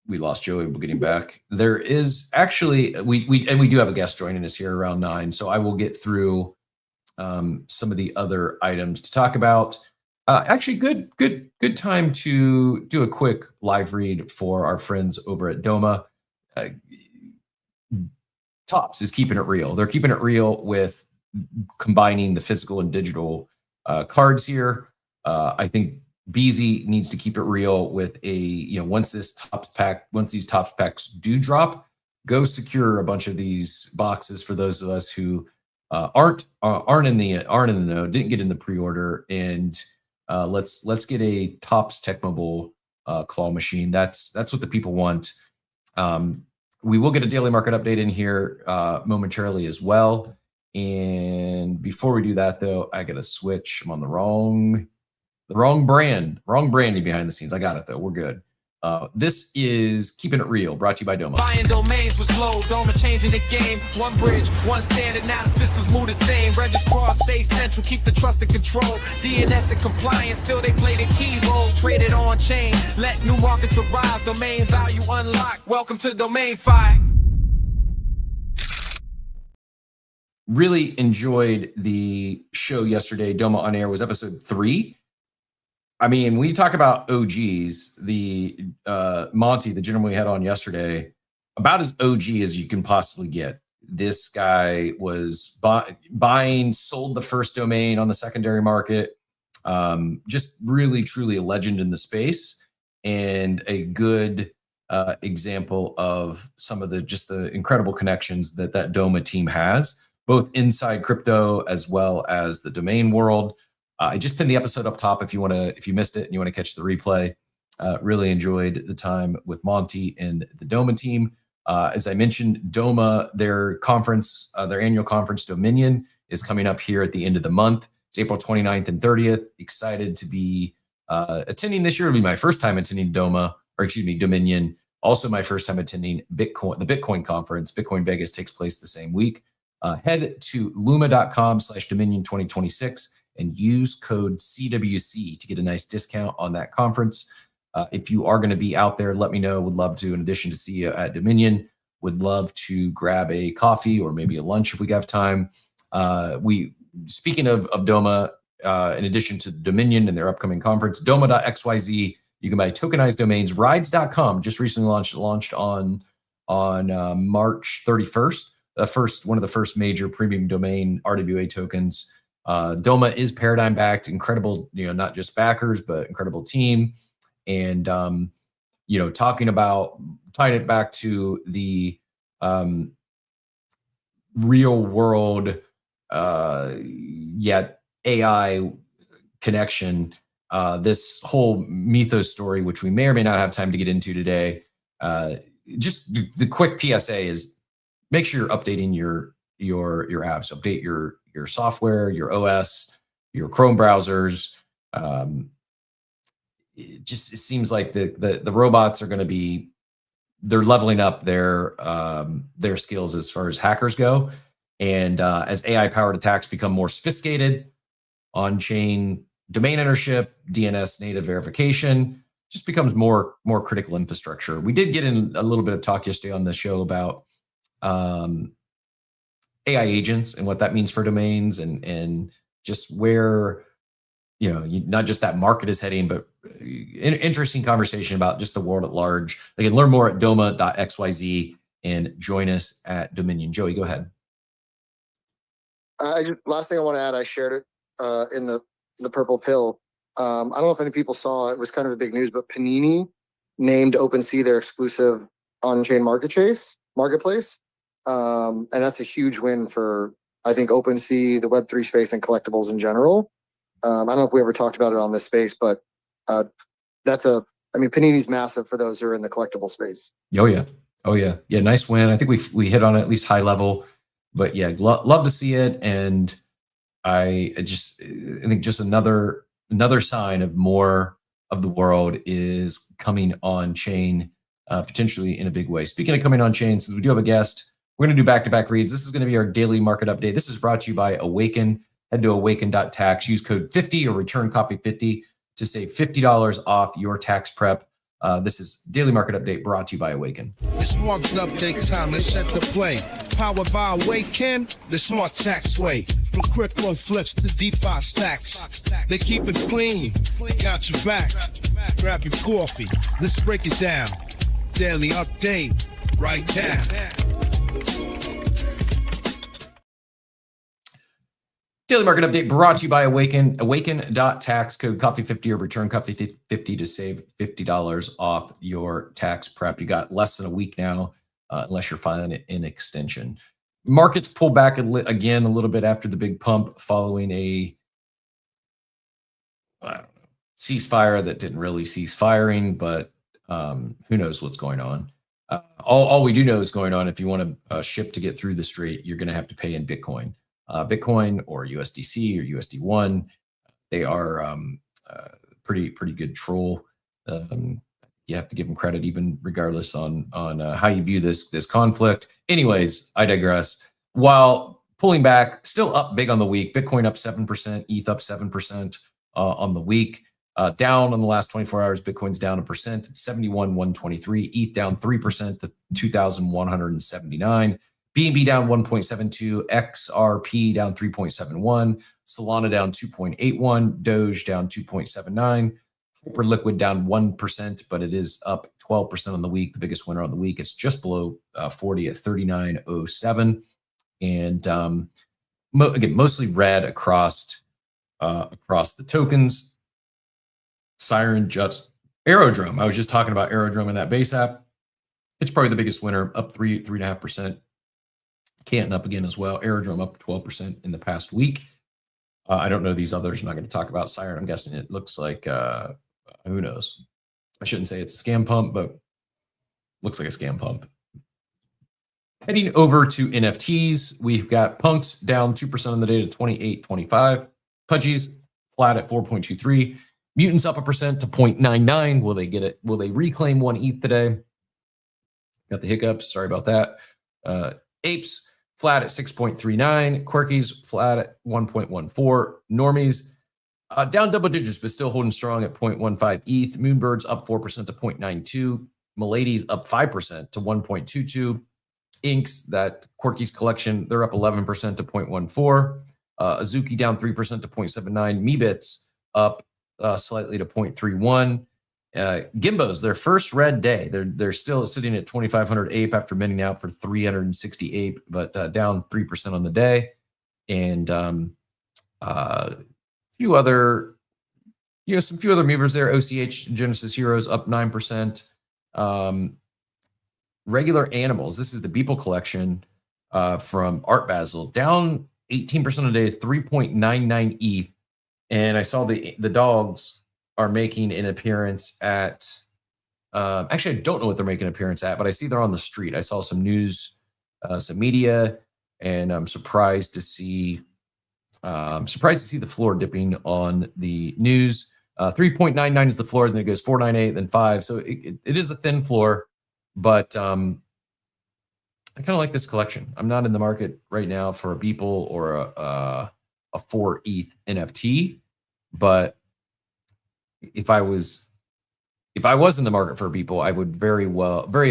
We lost Joey. We're getting back. There is actually we do have a guest joining us here around 9, so I will get through some of the other items to talk about. Actually, good time to do a quick live read for our friends over at Doma. Topps is keeping it real. They're keeping it real with combining the physical and digital cards here. I think BZ needs to keep it real with once these Topps packs do drop, go secure a bunch of these boxes for those of us who aren't in the know, didn't get in the pre-order, and let's get a Topps Tecmo Bowl claw machine. That's what the people want. We will get a daily market update in here momentarily as well. And before we do that, though, I got to switch. I'm on the wrong branding behind the scenes. I got it, though. We're good. This is Keeping It Real, brought to you by Doma. Buying domains was slow, Doma changing the game. One bridge, one standard, now the systems move the same. Registrar, stay central, keep the trust and control. DNS and compliance, still they play the key role. Traded on chain, let new markets arise. Domain value unlocked. Welcome to Domain Fi. Really enjoyed the show yesterday. Doma on Air was episode 3. I mean, when you talk about OGs, the Monty, the gentleman we had on yesterday, about as OG as you can possibly get. This guy was buying, sold the first domain on the secondary market. Just really, truly a legend in the space, and a good example of some of the incredible connections that Doma team has, both inside crypto as well as the domain world. I just pinned the episode up top if you missed it and you want to catch the replay. Really enjoyed the time with Monty and the Doma team. As I mentioned, Doma, their annual conference, Dominion, is coming up here at the end of the month. It's April 29th and 30th. Excited to be attending this year. It'll be my first time attending Dominion. Also my first time attending the Bitcoin conference. Bitcoin Vegas takes place the same week. Head to luma.com/Dominion 2026 and use code CWC to get a nice discount on that conference. If you are going to be out there, let me know. Would love to, in addition to see you at Dominion, would love to grab a coffee or maybe a lunch if we have time. Speaking of Doma, in addition to Dominion and their upcoming conference, Doma.xyz, you can buy tokenized domains. Rides.com just recently launched on March 31st. One of the first major premium domain RWA tokens. Doma is paradigm backed, incredible, not just backers, but incredible team. And, tying it back to the real world, yet AI connection, this whole Mythos story, which we may or may not have time to get into today. Just the quick PSA is make sure you're updating your apps, update your software, your OS. your Chrome browsers. It seems like the robots are going to be, they're leveling up their skills as far as hackers go. And as AI powered attacks become more sophisticated, on-chain domain ownership, DNS native verification just becomes more critical infrastructure. We did get in a little bit of talk yesterday on the show about AI agents and what that means for domains, and just where, not just that market is heading, but interesting conversation about just the world at large. Again, learn more at doma.xyz and join us at Dominion. Joey, go ahead. Last thing I want to add, I shared it in the purple pill. I don't know if any people saw it. It was kind of a big news, but Panini named OpenSea their exclusive on-chain marketplace. And that's a huge win for, I think, OpenSea, the Web3 space, and collectibles in general. I don't know if we ever talked about it on this space, but Panini's massive for those who are in the collectible space. Oh yeah. Nice win. I think we hit on it at least high level, but yeah, love to see it. And I think just another sign of more of the world is coming on chain, potentially in a big way. Speaking of coming on chain, since we do have a guest, we're going to do back-to-back reads. This is going to be our daily market update. This is brought to you by Awaken. Head to awaken.tax, use code 50 or return copy 50 to save $50 off your tax prep. This is Daily Market Update brought to you by Awaken. It's market update time. Let's set the play. Powered by Awaken, the smart tax way. From crypto flips to DeFi stacks. They keep it clean. Got your back. Grab your coffee. Let's break it down. Daily update right now. Daily Market Update brought to you by Awaken. Awaken.tax, code coffee50 or return coffee50 to save $50 off your tax prep. You got less than a week now, unless you're filing it in extension. Markets pull back again a little bit after the big pump following a ceasefire that didn't really cease firing, but who knows what's going on. All we do know is going on. If you want a ship to get through the strait, you're going to have to pay in Bitcoin. Bitcoin or USDC or USD1, they are pretty good troll. You have to give them credit, even regardless on how you view this conflict. Anyways, I digress. While pulling back, still up big on the week. Bitcoin up 7%, ETH up 7% on the week. Down on the last 24 hours, Bitcoin's down 1%, it's 71,123. ETH down 3% to 2,179. BNB down 1.72, XRP down 3.71, Solana down 2.81, Doge down 2.79, Hyperliquid down 1%, but it is up 12% on the week. The biggest winner on the week. It's just below 40 at 39.07, and again, mostly red across the tokens. Siren, just Aerodrome. I was just talking about Aerodrome in that base app. It's probably the biggest winner, up 3.5%. Canton up again as well. Aerodrome up 12% in the past week. I don't know these others. I'm not going to talk about Siren. I'm guessing it looks like, who knows? I shouldn't say it's a scam pump, but looks like a scam pump. Heading over to NFTs, we've got Punks down 2% on the day to 28.25. Pudgies flat at 4.23. Mutants up 1% to 0.99. Will they get it? Will they reclaim 1 ETH today? Got the hiccups. Sorry about that. Apes flat at 6.39. Quirkies flat at 1.14. Normies down double digits, but still holding strong at 0.15 ETH. Moonbirds up 4% to 0.92. Milady's up 5% to 1.22. Inks, that Quirkies collection, they're up 11% to 0.14. Azuki down 3% to 0.79. Meebits up slightly to 0.31. Gimbo's their first red day. They're still sitting at 2,500 ape after minting out for 360 ape, but down 3% on the day. And a few other movers there. OCH Genesis Heroes up 9%. Regular Animals. This is the Beeple collection from Art Basel, down 18% on the day, 3.99 ETH. And I saw the dogs are making an appearance at, actually, I don't know what they're making an appearance at, but I see they're on the street. I saw some news, some media, and I'm surprised to see I'm surprised to see the floor dipping on the news. 3.99 is the floor, then it goes 4.98, then 5. So it is a thin floor, but I kind of like this collection. I'm not in the market right now for a Beeple or a 4 ETH NFT, but if I was in the market for a Beeple, I would very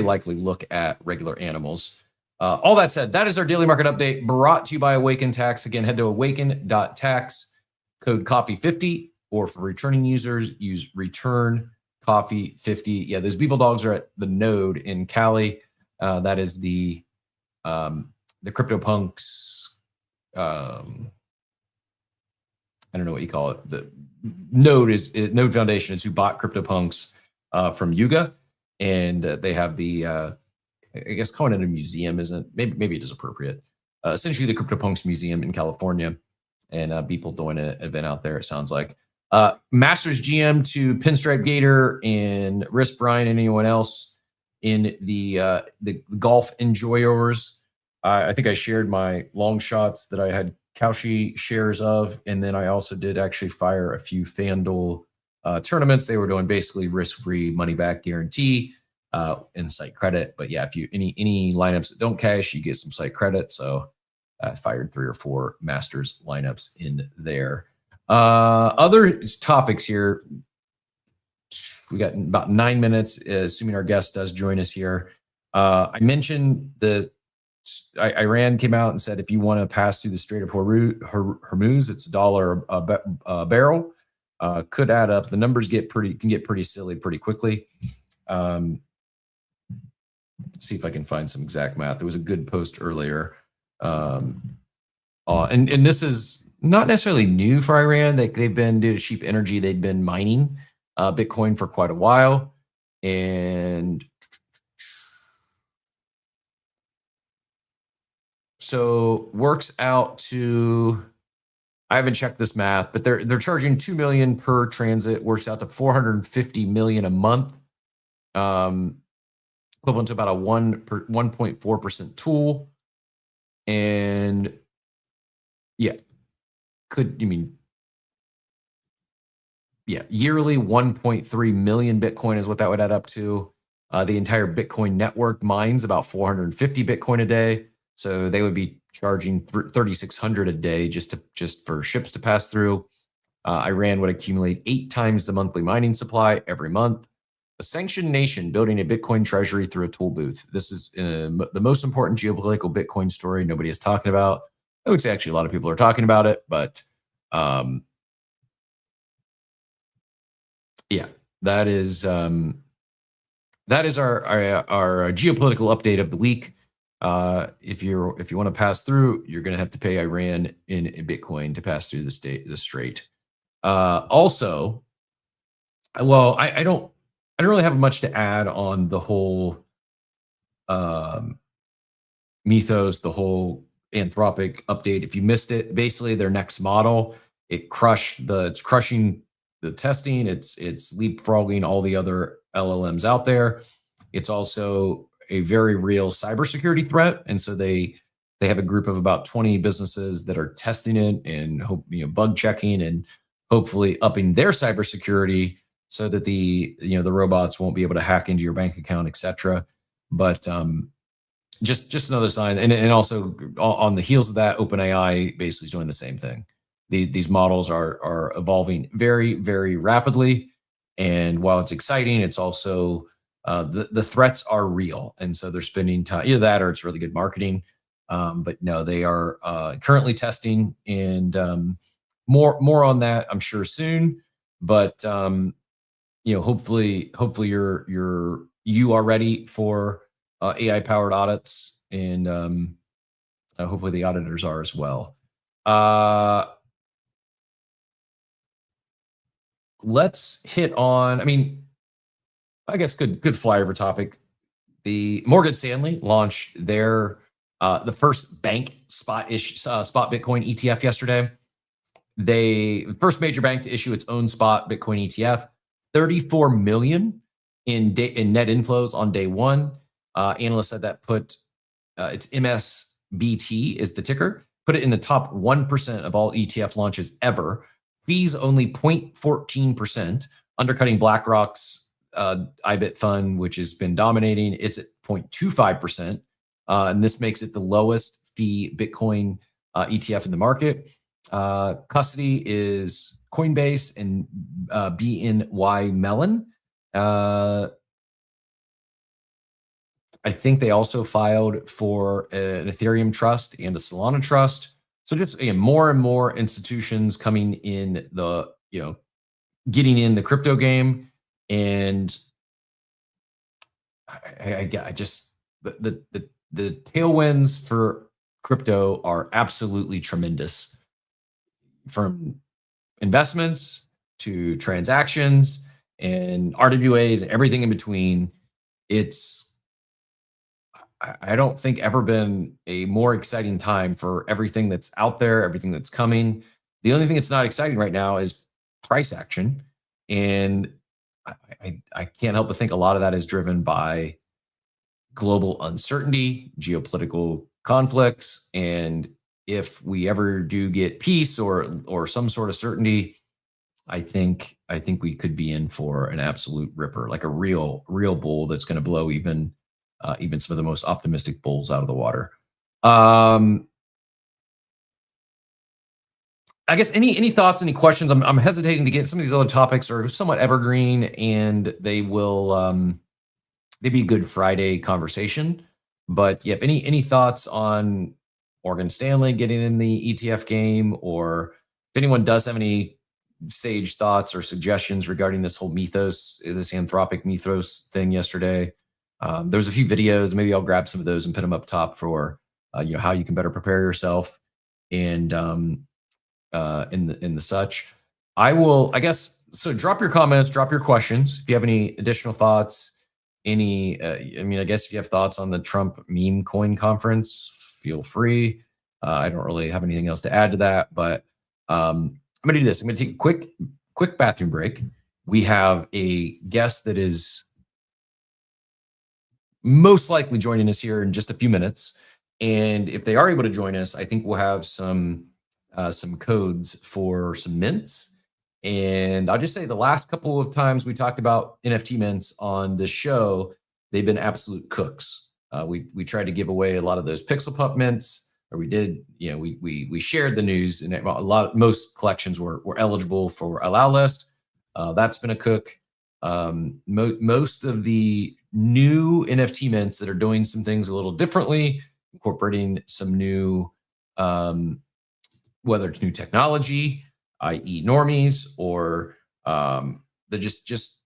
likely look at regular animals. All that said, that is our daily market update brought to you by Awaken Tax. Again, head to awaken.tax, code coffee50, or for returning users, use return coffee50. Yeah, those Beeple dogs are at the node in Cali. That is the CryptoPunks. I don't know what you call it. The Node Foundation is who bought CryptoPunks from Yuga, and they have the I guess calling it a museum isn't, maybe it is appropriate. Essentially the CryptoPunks Museum in California, and people doing an event out there, it sounds like. Masters GM to Pinstripe Gator and Risk Brian and anyone else in the golf enjoyers. I think I shared my long shots that I had Kaushi shares of, and then I also did actually fire a few FanDuel tournaments. They were doing basically risk-free money-back guarantee and site credit. But yeah, if you any lineups that don't cash, you get some site credit. So I fired 3 or 4 Masters lineups in there. Other topics here. We got about 9 minutes, assuming our guest does join us here. I mentioned Iran came out and said if you want to pass through the Strait of Hormuz, it's $1 a barrel. Could add up. The numbers can get pretty silly pretty quickly. See if I can find some exact math. There was a good post earlier, and this is not necessarily new for Iran. They've been, due to cheap energy, they'd been mining Bitcoin for quite a while, and so works out to, I haven't checked this math, but they're charging $2 million per transit. Works out to $450 million a month, equivalent to about a 1.4% tool. And yeah, yearly 1.3 million Bitcoin is what that would add up to. The entire Bitcoin network mines about 450 Bitcoin a day. So they would be charging 3,600 a day just for ships to pass through. Iran would accumulate 8 times the monthly mining supply every month. A sanctioned nation building a Bitcoin treasury through a toll booth. This is the most important geopolitical Bitcoin story nobody is talking about. I would say actually a lot of people are talking about it, but yeah, that is our geopolitical update of the week. If you want to pass through, you're going to have to pay Iran in Bitcoin to pass through the strait. Also, well, I don't really have much to add on the whole Mythos, the whole Anthropic update. If you missed it, basically their next model, it's crushing the testing. It's leapfrogging all the other LLMs out there. It's also a very real cybersecurity threat, and so they have a group of about 20 businesses that are testing it and bug checking and hopefully upping their cybersecurity so that the robots won't be able to hack into your bank account, etc. But just another sign, and also on the heels of that, OpenAI basically is doing the same thing. These models are evolving very, very rapidly, and while it's exciting, it's also the threats are real, and so they're spending time, either that or it's really good marketing. But no, they are currently testing, and more on that I'm sure soon. But hopefully you are ready for AI powered audits, and hopefully the auditors are as well. Let's hit on, I guess good flyover topic. The Morgan Stanley launched their the first bank spot Bitcoin ETF yesterday. The first major bank to issue its own spot Bitcoin ETF. 34 million in net inflows on day one. Analysts said that put it's MSBT is the ticker. put it in the top 1% of all ETF launches ever. Fees only 0.14%, undercutting BlackRock's IBIT fund, which has been dominating. It's at 0.25%. And this makes it the lowest fee Bitcoin ETF in the market. Custody is Coinbase and BNY Mellon. I think they also filed for an Ethereum trust and a Solana trust. So just more and more institutions coming in the, getting in the crypto game. And I just, the tailwinds for crypto are absolutely tremendous, from investments to transactions and RWAs and everything in between. I don't think ever been a more exciting time for everything that's out there, everything that's coming. The only thing that's not exciting right now is price action. And I can't help but think a lot of that is driven by global uncertainty, geopolitical conflicts. And if we ever do get peace or some sort of certainty, I think we could be in for an absolute ripper, like a real bull that's going to blow even some of the most optimistic bulls out of the water. I guess any thoughts, any questions? I'm hesitating to get some of these other topics are somewhat evergreen, and they will maybe a Good Friday conversation. But yeah, any thoughts on Morgan Stanley getting in the ETF game, or if anyone does have any sage thoughts or suggestions regarding this whole mythos, this Anthropic mythos thing yesterday. There's a few videos. Maybe I'll grab some of those and put them up top for how you can better prepare yourself and in the such. I guess so. Drop your comments, drop your questions if you have any additional thoughts. I guess if you have thoughts on the Trump meme coin conference, feel free. I don't really have anything else to add to that, but I'm gonna do this. I'm gonna take a quick bathroom break. We have a guest that is most likely joining us here in just a few minutes. And if they are able to join us, I think we'll have some codes for some mints. And I'll just say the last couple of times we talked about NFT mints on this show, they've been absolute cooks. We tried to give away a lot of those Pixel Pup mints, or we did, we shared the news, and most collections were eligible for allow list. That's been a cook. Most of the new NFT mints that are doing some things a little differently, incorporating some new, whether it's new technology, i.e. normies, or they're just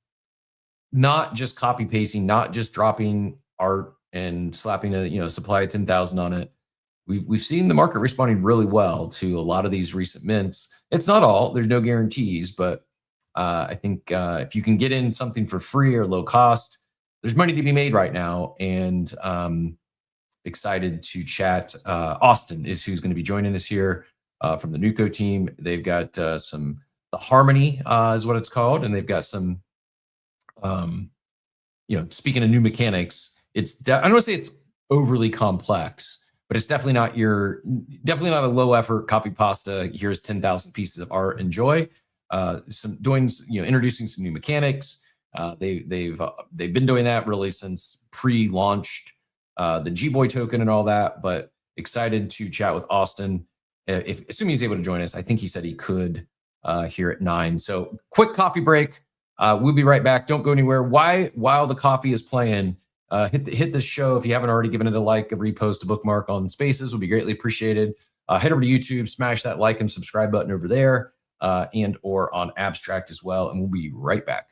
not just copy pasting, not just dropping art and slapping a supply of 10,000 on it. We've seen the market responding really well to a lot of these recent mints. It's not all, there's no guarantees, but I think if you can get in something for free or low cost, there's money to be made right now. And excited to chat. Austin is who's going to be joining us here from the Nuco team. They've got the Harmony is what it's called, and they've got some, speaking of new mechanics, I don't want to say it's overly complex, but it's definitely not a low effort copy pasta. Here's 10,000 pieces of art. Enjoy. Introducing some new mechanics. They've been doing that really since pre-launched the G-Boy token and all that, but excited to chat with Austin. Assuming he's able to join us, I think he said he could here at 9. So quick coffee break. We'll be right back. Don't go anywhere. While the coffee is playing, hit the show. If you haven't already given it a like, a repost, a bookmark on Spaces will be greatly appreciated. Head over to YouTube, smash that like and subscribe button over there, and or on Abstract as well. And we'll be right back.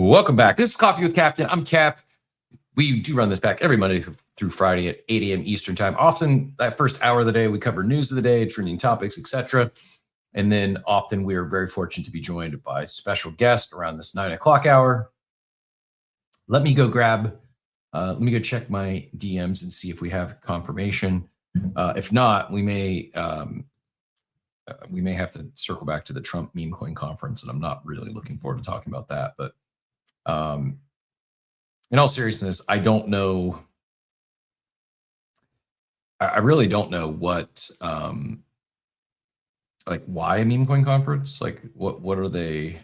Welcome back. This is Coffee with Captain. I'm Cap. We do run this back every Monday through Friday at 8 a.m. Eastern time. Often that first hour of the day, we cover news of the day, trending topics, etc. And then often we are very fortunate to be joined by special guests around this 9 o'clock hour. Let me go check my DMs and see if we have confirmation. If not, we may have to circle back to the Trump meme coin conference, and I'm not really looking forward to talking about that. But in all seriousness, I don't know. I really don't know what, like, why a meme coin conference? Like, what are they?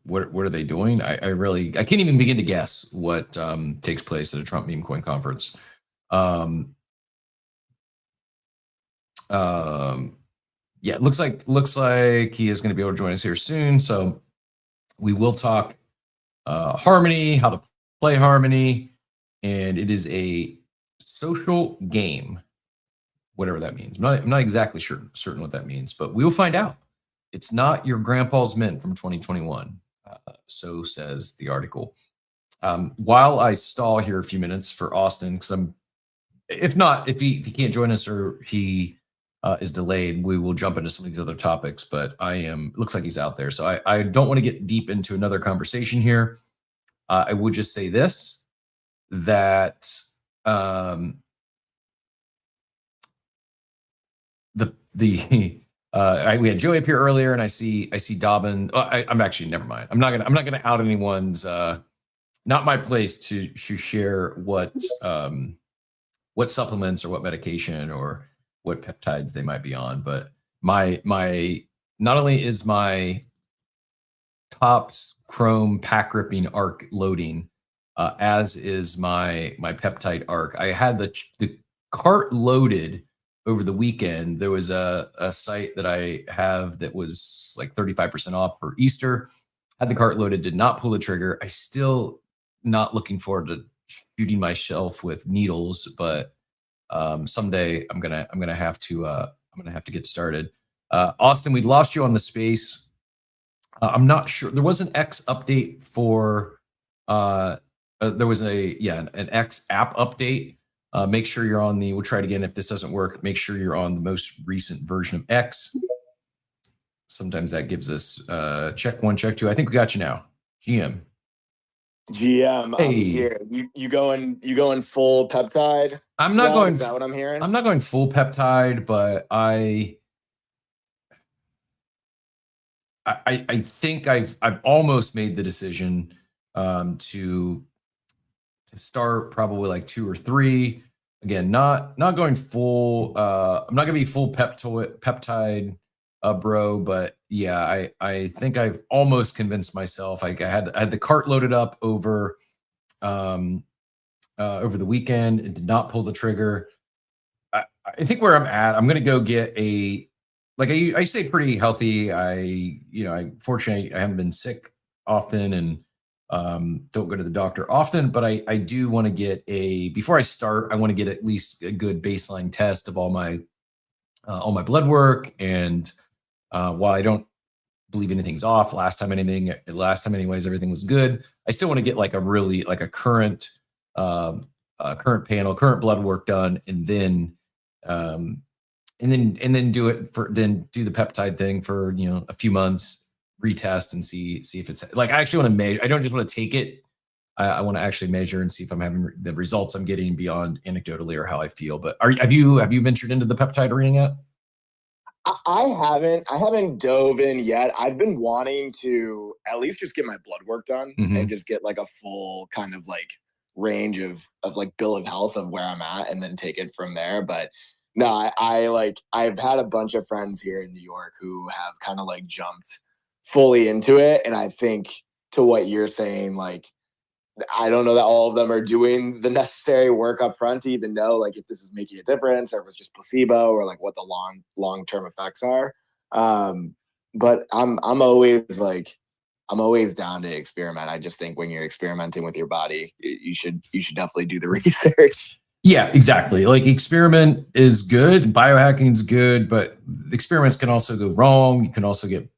What are they doing? I can't even begin to guess what takes place at a Trump meme coin conference. Yeah, it looks like he is going to be able to join us here soon. So we will talk Harmony, how to play Harmony, and it is a social game, whatever that means. I'm not exactly certain what that means, but we will find out. It's not your grandpa's mint from 2021. So says the article. While I stall here a few minutes for Austin, because if he can't join us or he is delayed, we will jump into some of these other topics. But looks like he's out there, so I don't want to get deep into another conversation here. I would just say this, that we had Joey up here earlier, and I see Dobbin. I'm actually, never mind. I'm not gonna out anyone's. Not my place to share what supplements or what medication or what peptides they might be on. But my not only is my Topps Chrome pack ripping arc loading, as is my peptide arc. I had the cart loaded over the weekend. There was a site that I have that was like 35% off for Easter. Had the cart loaded, did not pull the trigger. I still not looking forward to shooting myself with needles, but someday I'm gonna have to get started. Austin, we lost you on the space. I'm not sure. There was an X update for there was an X app update. Make sure you're on we'll try it again if this doesn't work. Make sure you're on the most recent version of X. Sometimes that gives us check 1, check 2. I think we got you now. GM, hey. I'm here. You going full peptide? I'm not going. Is that what I'm hearing? I'm not going full peptide, but I think I've almost made the decision to start probably like 2 or 3. Again, not going full. I'm not gonna be full peptide, bro. But yeah, I think I've almost convinced myself. I had the cart loaded up over the weekend and did not pull the trigger. I think where I'm at, I'm gonna go get I stay pretty healthy. Fortunately I haven't been sick often and don't go to the doctor often, but I do want to get before I start, I want to get at least a good baseline test of all my blood work. And while I don't believe anything's off, last time anyways, everything was good. I still want to get like a current panel, current blood work done, and then do the peptide thing for a few months, retest and see if it's like, I actually want to measure. I don't just want to take it. I want to actually measure and see if I'm having the results I'm getting beyond anecdotally or how I feel. But have you ventured into the peptide arena yet? I haven't dove in yet. I've been wanting to at least just get my blood work done and just get like a full kind of like range of like bill of health of where I'm at and then take it from there. But no, I've had a bunch of friends here in New York who have kind of like jumped fully into it. And I think to what you're saying, like, I don't know that all of them are doing the necessary work up front to even know like if this is making a difference or if it's just placebo or like what the long-term effects are. But I'm always down to experiment. I just think when you're experimenting with your body, you should definitely do the research. Yeah, exactly. Like, experiment is good, biohacking is good, but experiments can also go wrong. You can also get,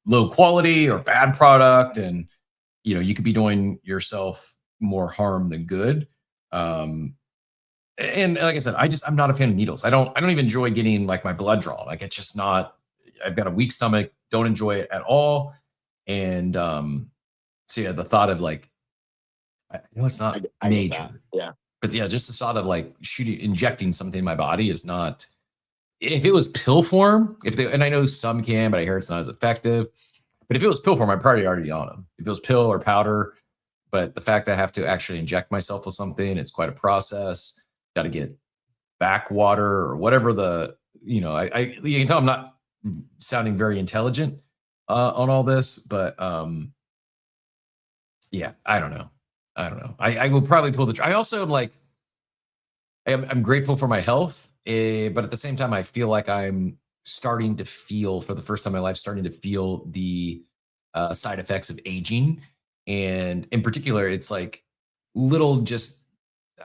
low quality or bad product, and you could be doing yourself more harm than good. And like I said, I'm not a fan of needles. I don't even enjoy getting like my blood drawn. Like it's just not. I've got a weak stomach. Don't enjoy it at all. And so yeah, the thought of like, it's not major. Yeah. But yeah, just the thought of like injecting something in my body is not. If it was pill form, and I know some can, but I hear it's not as effective. But if it was pill form, I'd probably already on them. If it was pill or powder, but the fact that I have to actually inject myself with something, it's quite a process. Got to get back water or whatever you can tell I'm not sounding very intelligent on all this, but yeah, I don't know. I will probably pull the. I also am like, I'm grateful for my health, but at the same time, I feel like I'm starting to feel, for the first time in my life, starting to feel the side effects of aging, and in particular, it's like little just.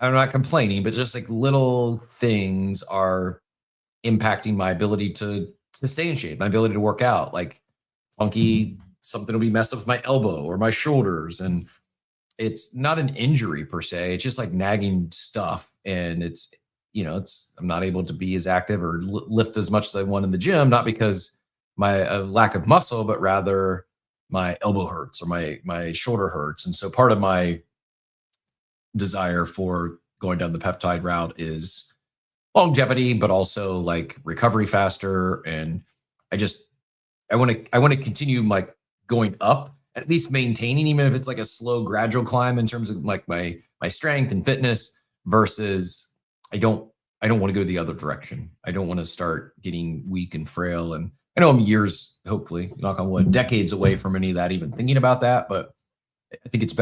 I'm not complaining, but just like little things are impacting my ability to stay in shape, my ability to work out. Like something will be messed up with my elbow or my shoulders, and it's not an injury per se. It's just like nagging stuff, and it's I'm not able to be as active or lift as much as I want in the gym, not because my lack of muscle, but rather my elbow hurts or my shoulder hurts, and so part of my desire for going down the peptide route is longevity, but also like recovery faster. And I want to continue like going up, at least maintaining, even if it's like a slow gradual climb in terms of like my strength and fitness, versus I don't want to go the other direction. I don't want to start getting weak and frail. And I know I'm years, hopefully, knock on wood, decades away from any of that, even thinking about that. But I think it's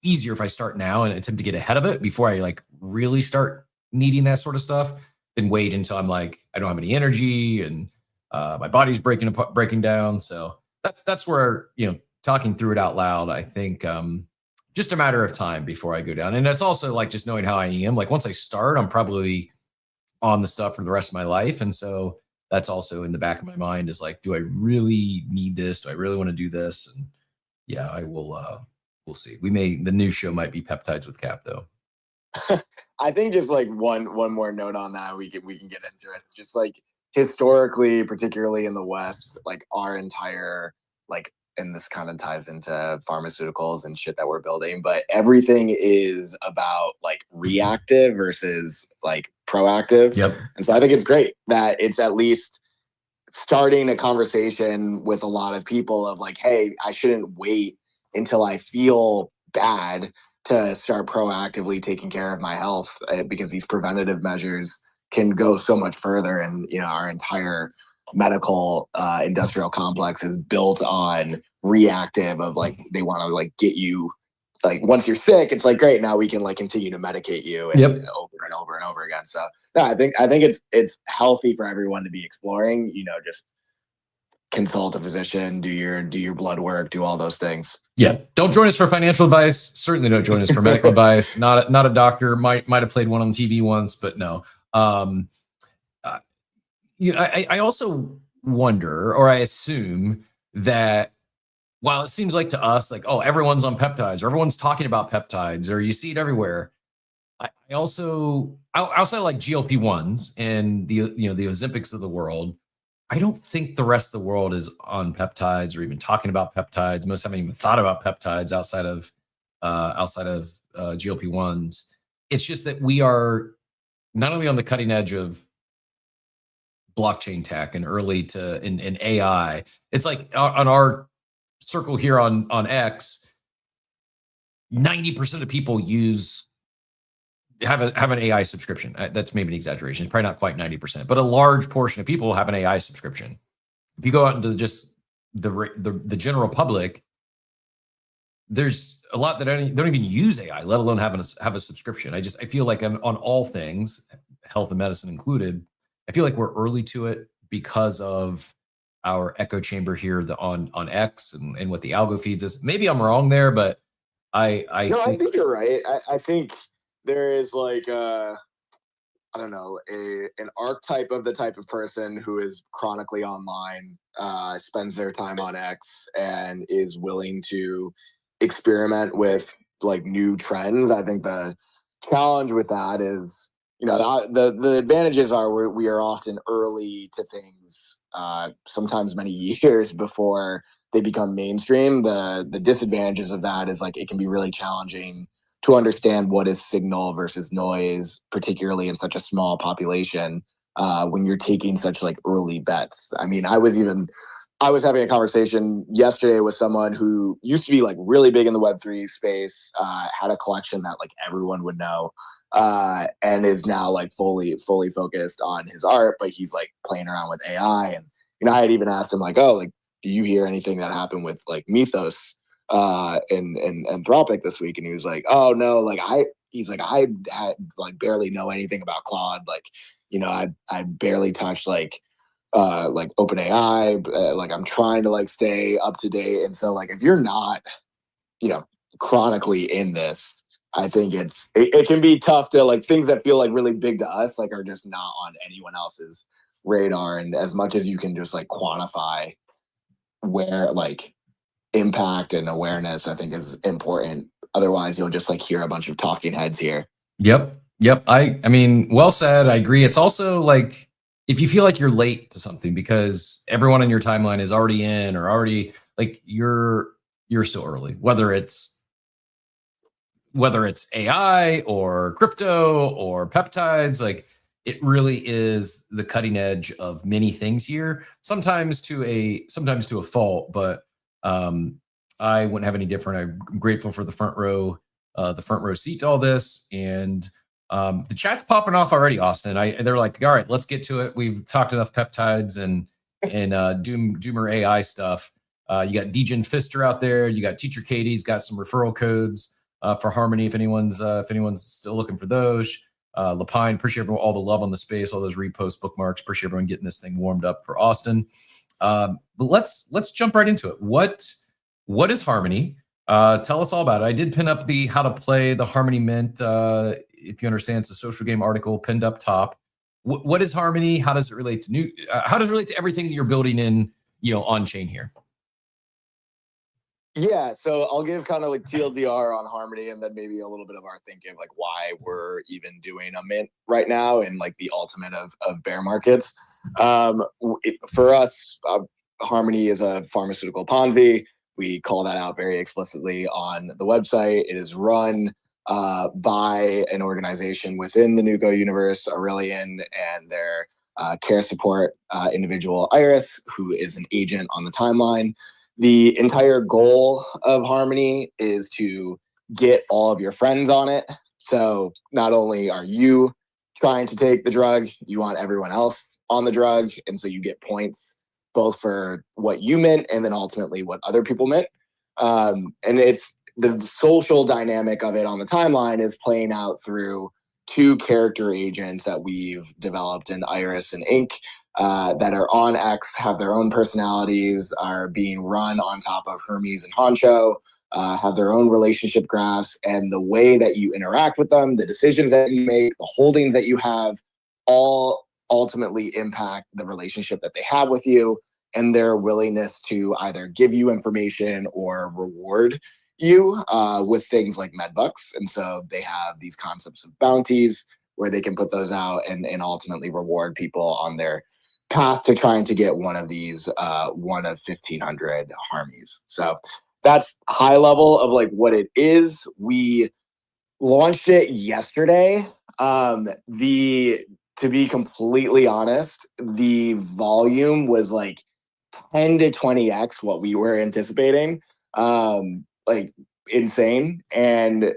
easier if I start now and attempt to get ahead of it before I like really start needing that sort of stuff, than wait until I'm like, I don't have any energy and my body's breaking down. So that's where, talking through it out loud, I think just a matter of time before I go down. And that's also like just knowing how I am. Like once I start, I'm probably on the stuff for the rest of my life. And so that's also in the back of my mind is like, do I really need this? Do I really want to do this? And yeah, I will, we'll see. The new show might be Peptides with Cap though. I think just like one more note on that, we can get into it. It's just like historically, particularly in the West, like our entire and this kind of ties into pharmaceuticals and shit that we're building, but everything is about like reactive versus like proactive. Yep. And so I think it's great that it's at least starting a conversation with a lot of people of like, hey, I shouldn't wait until I feel bad to start proactively taking care of my health, because these preventative measures can go so much further. And, our entire medical industrial complex is built on reactive of like, they want to like get you, like once you're sick, it's like, great, now we can like continue to medicate you and over and over and over again. So no, I think it's healthy for everyone to be exploring, just consult a physician, do your blood work, do all those things. Yeah. Don't join us for financial advice. Certainly don't join us for medical advice. Not a doctor. Might have played one on TV once, but no. I also wonder, or I assume that while it seems like to us, like, oh, everyone's on peptides or everyone's talking about peptides or you see it everywhere. I also, outside of like GLP-1s and the Ozempics of the world, I don't think the rest of the world is on peptides or even talking about peptides. Most haven't even thought about peptides outside of GLP-1s. It's just that we are not only on the cutting edge of blockchain tech and early to in AI. It's like on our circle here on X, 90% of people have an AI subscription. That's maybe an exaggeration. It's probably not quite 90%, but a large portion of people have an AI subscription. If you go out into just the general public, there's a lot that don't even use AI, let alone have a subscription. I feel like on all things, health and medicine included, I feel like we're early to it because of our echo chamber here on X and what the algo feeds us. Maybe I'm wrong there, but I think you're right. I think there is like I don't know, an archetype of the type of person who is chronically online, spends their time on X, and is willing to experiment with like new trends. I think the challenge with that is, the advantages are we are often early to things, sometimes many years before they become mainstream. The disadvantages of that is like it can be really challenging to understand what is signal versus noise, particularly in such a small population, when you're taking such like early bets. I mean, I was having a conversation yesterday with someone who used to be like really big in the Web3 space, had a collection that like everyone would know, and is now like fully focused on his art, but he's like playing around with AI. And I had even asked him like, oh, like, do you hear anything that happened with like Mythos in Anthropic this week? And he was like, oh no, like I had like barely know anything about Claude. Like, I barely touched like OpenAI. Like I'm trying to like stay up to date. And so like if you're not, chronically in this, I think it can be tough to like things that feel like really big to us, like are just not on anyone else's radar. And as much as you can just like quantify where like impact and awareness, I think is important. Otherwise you'll just like hear a bunch of talking heads here. Yep. I mean, well said. I agree. It's also like if you feel like you're late to something because everyone on your timeline is already in or already like you're still early, whether it's AI or crypto or peptides, like it really is the cutting edge of many things here, sometimes to a fault, but I wouldn't have any different. I'm grateful for the front row seat to all this. And the chat's popping off already, Austin. They're like, all right, let's get to it. We've talked enough peptides and Doomer AI stuff. You got Degen Fister out there. You got Teacher Katie's got some referral codes for Harmony if anyone's still looking for those. Lapine, appreciate everyone, all the love on the space, all those reposts, bookmarks. Appreciate everyone getting this thing warmed up for Austin. But let's jump right into it. What is Harmony? Tell us all about it. I did pin up the how to play the Harmony Mint. If you understand, it's a social game article pinned up top. What is Harmony? How does it relate to how does it relate to everything that you're building in, on chain here? Yeah, so I'll give kind of like TLDR on Harmony, and then maybe a little bit of our thinking of like why we're even doing a mint right now and like the ultimate of bear markets. For us, Harmony is a pharmaceutical Ponzi. We call that out very explicitly on the website. It is run by an organization within the Nuco universe, Aurelian, and their care support individual, Iris, who is an agent on the timeline. The entire goal of Harmony is to get all of your friends on it. So not only are you trying to take the drug, you want everyone else on the drug. And so you get points both for what you mint and then ultimately what other people mint. And it's the social dynamic of it on the timeline is playing out through two character agents that we've developed in Iris and Ink. That are on X, have their own personalities, are being run on top of Hermes and Honcho, have their own relationship graphs, and the way that you interact with them, the decisions that you make, the holdings that you have, all ultimately impact the relationship that they have with you and their willingness to either give you information or reward you with things like medbucks. And so they have these concepts of bounties where they can put those out and ultimately reward people on their path to trying to get one of these, one of 1,500 Harmies. So that's high level of like what it is. We launched it yesterday. To be completely honest, the volume was like 10 to 20x what we were anticipating, like insane, and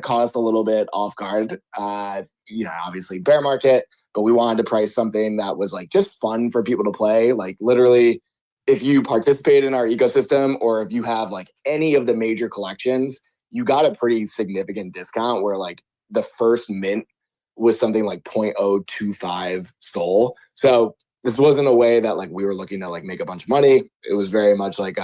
caused a little bit off guard. Obviously bear market, but we wanted to price something that was like just fun for people to play. Like literally, if you participate in our ecosystem or if you have like any of the major collections, you got a pretty significant discount where like the first mint was something like 0.025 SOL. So this wasn't a way that like we were looking to like make a bunch of money. It was very much like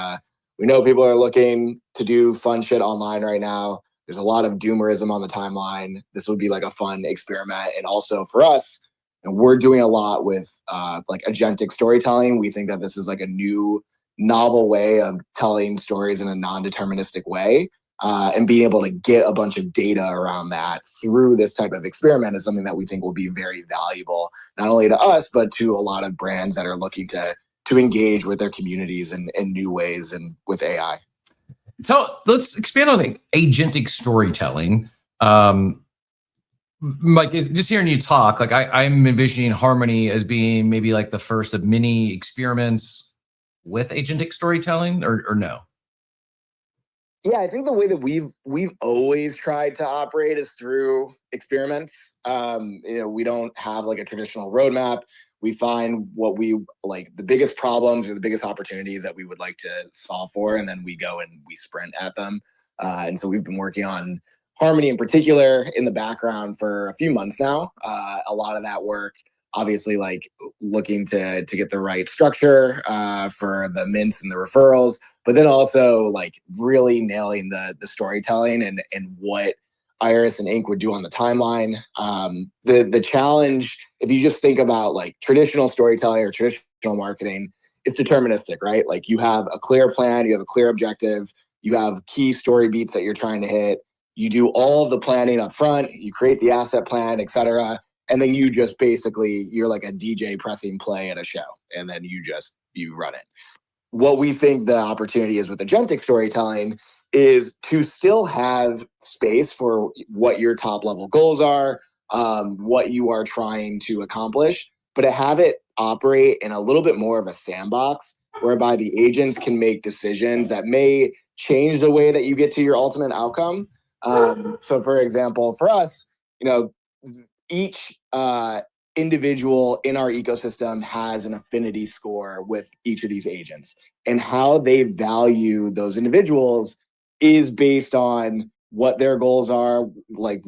we know people are looking to do fun shit online right now. There's a lot of doomerism on the timeline. This would be like a fun experiment. And also for us, and we're doing a lot with like agentic storytelling. We think that this is like a new novel way of telling stories in a non-deterministic way. And being able to get a bunch of data around that through this type of experiment is something that we think will be very valuable, not only to us, but to a lot of brands that are looking to engage with their communities in new ways and with AI. So let's expand on agentic storytelling. Mike, just hearing you talk, like I'm envisioning Harmony as being maybe like the first of many experiments with agentic storytelling, or no? Yeah, I think the way that we've always tried to operate is through experiments. We don't have like a traditional roadmap. We find what we like, the biggest problems or the biggest opportunities that we would like to solve for, and then we go and we sprint at them. And so we've been working on Harmony in particular in the background for a few months now. A lot of that work, obviously, like looking to get the right structure for the mints and the referrals, but then also like really nailing the storytelling and what Iris and Ink would do on the timeline. The challenge, if you just think about like traditional storytelling or traditional marketing, it's deterministic, right? Like you have a clear plan, you have a clear objective, you have key story beats that you're trying to hit. You do all of the planning up front, you create the asset plan, et cetera. And then you just basically, you're like a DJ pressing play at a show, and then you run it. What we think the opportunity is with agentic storytelling is to still have space for what your top level goals are, what you are trying to accomplish, but to have it operate in a little bit more of a sandbox whereby the agents can make decisions that may change the way that you get to your ultimate outcome. So for example, for us, each individual in our ecosystem has an affinity score with each of these agents, and how they value those individuals is based on what their goals are, like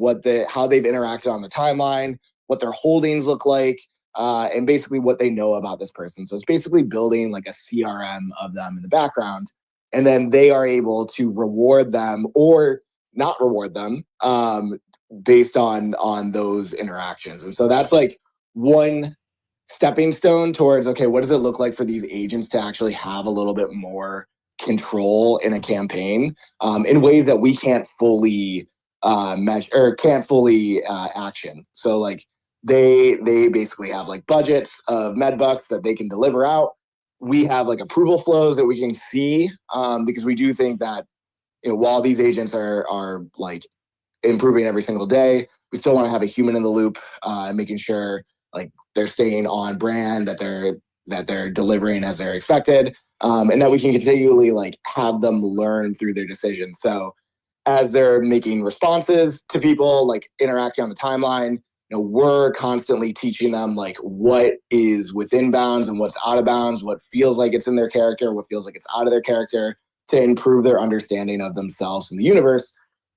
how they've interacted on the timeline, what their holdings look like, and basically what they know about this person. So it's basically building like a CRM of them in the background, and then they are able to reward them or not reward them based on those interactions. And so that's like one stepping stone towards, okay, what does it look like for these agents to actually have a little bit more control in a campaign in ways that we can't fully measure or can't fully action. So like they basically have like budgets of medbucks that they can deliver out. We have like approval flows that we can see because we do think that while these agents are like improving every single day, we still want to have a human in the loop, making sure like they're staying on brand, that they're delivering as they're expected, and that we can continually like have them learn through their decisions. So as they're making responses to people, like interacting on the timeline, we're constantly teaching them like what is within bounds and what's out of bounds, what feels like it's in their character, what feels like it's out of their character, to improve their understanding of themselves and the universe.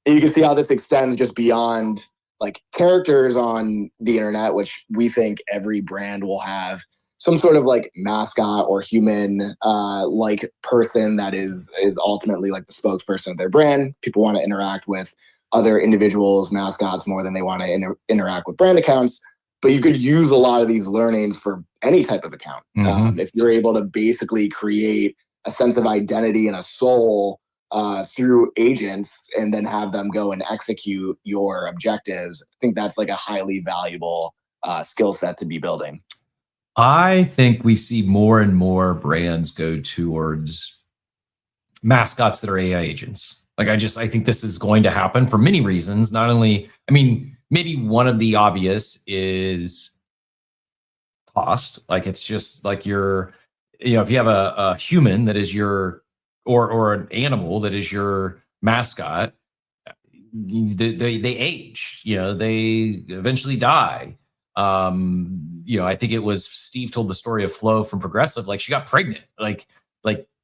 And you can see how this extends just beyond like characters on the internet, which we think every brand will have some sort of like mascot or human like person that is ultimately like the spokesperson of their brand. People want to interact with other individuals, mascots, more than they want to interact with brand accounts. But you could use a lot of these learnings for any type of account. If you're able to basically create a sense of identity and a soul through agents and then have them go and execute your objectives, I think that's like a highly valuable skill set to be building. I think we see more and more brands go towards mascots that are AI agents. Like I think this is going to happen for many reasons. Not only, I mean, maybe one of the obvious is cost. Like it's just like if you have a human that is your, or an animal that is your mascot, they age, they eventually die. I think it was Steve told the story of Flo from Progressive. Like she got pregnant, like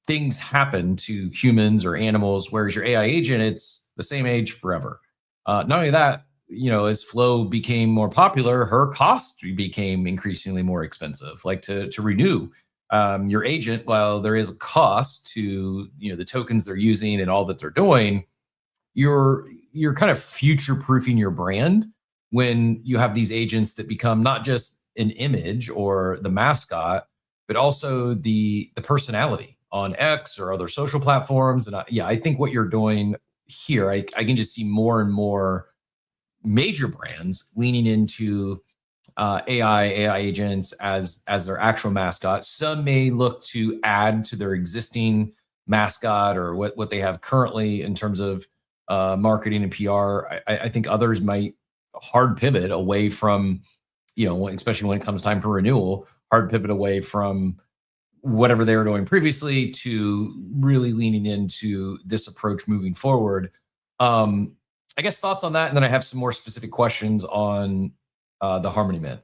things happen to humans or animals, whereas your AI agent, it's the same age forever. Not only that, as Flo became more popular, her cost became increasingly more expensive, like to renew your agent. While there is a cost to, the tokens they're using and all that they're doing, you're kind of future proofing your brand when you have these agents that become not just an image or the mascot, but also the personality on X or other social platforms. And I think what you're doing here, I can just see more and more major brands leaning into AI agents as their actual mascot. Some may look to add to their existing mascot or what they have currently in terms of marketing and PR. I think others might hard pivot away from, especially when it comes time for renewal, hard pivot away from whatever they were doing previously to really leaning into this approach moving forward. I guess thoughts on that, and then I have some more specific questions on the Harmony Mint.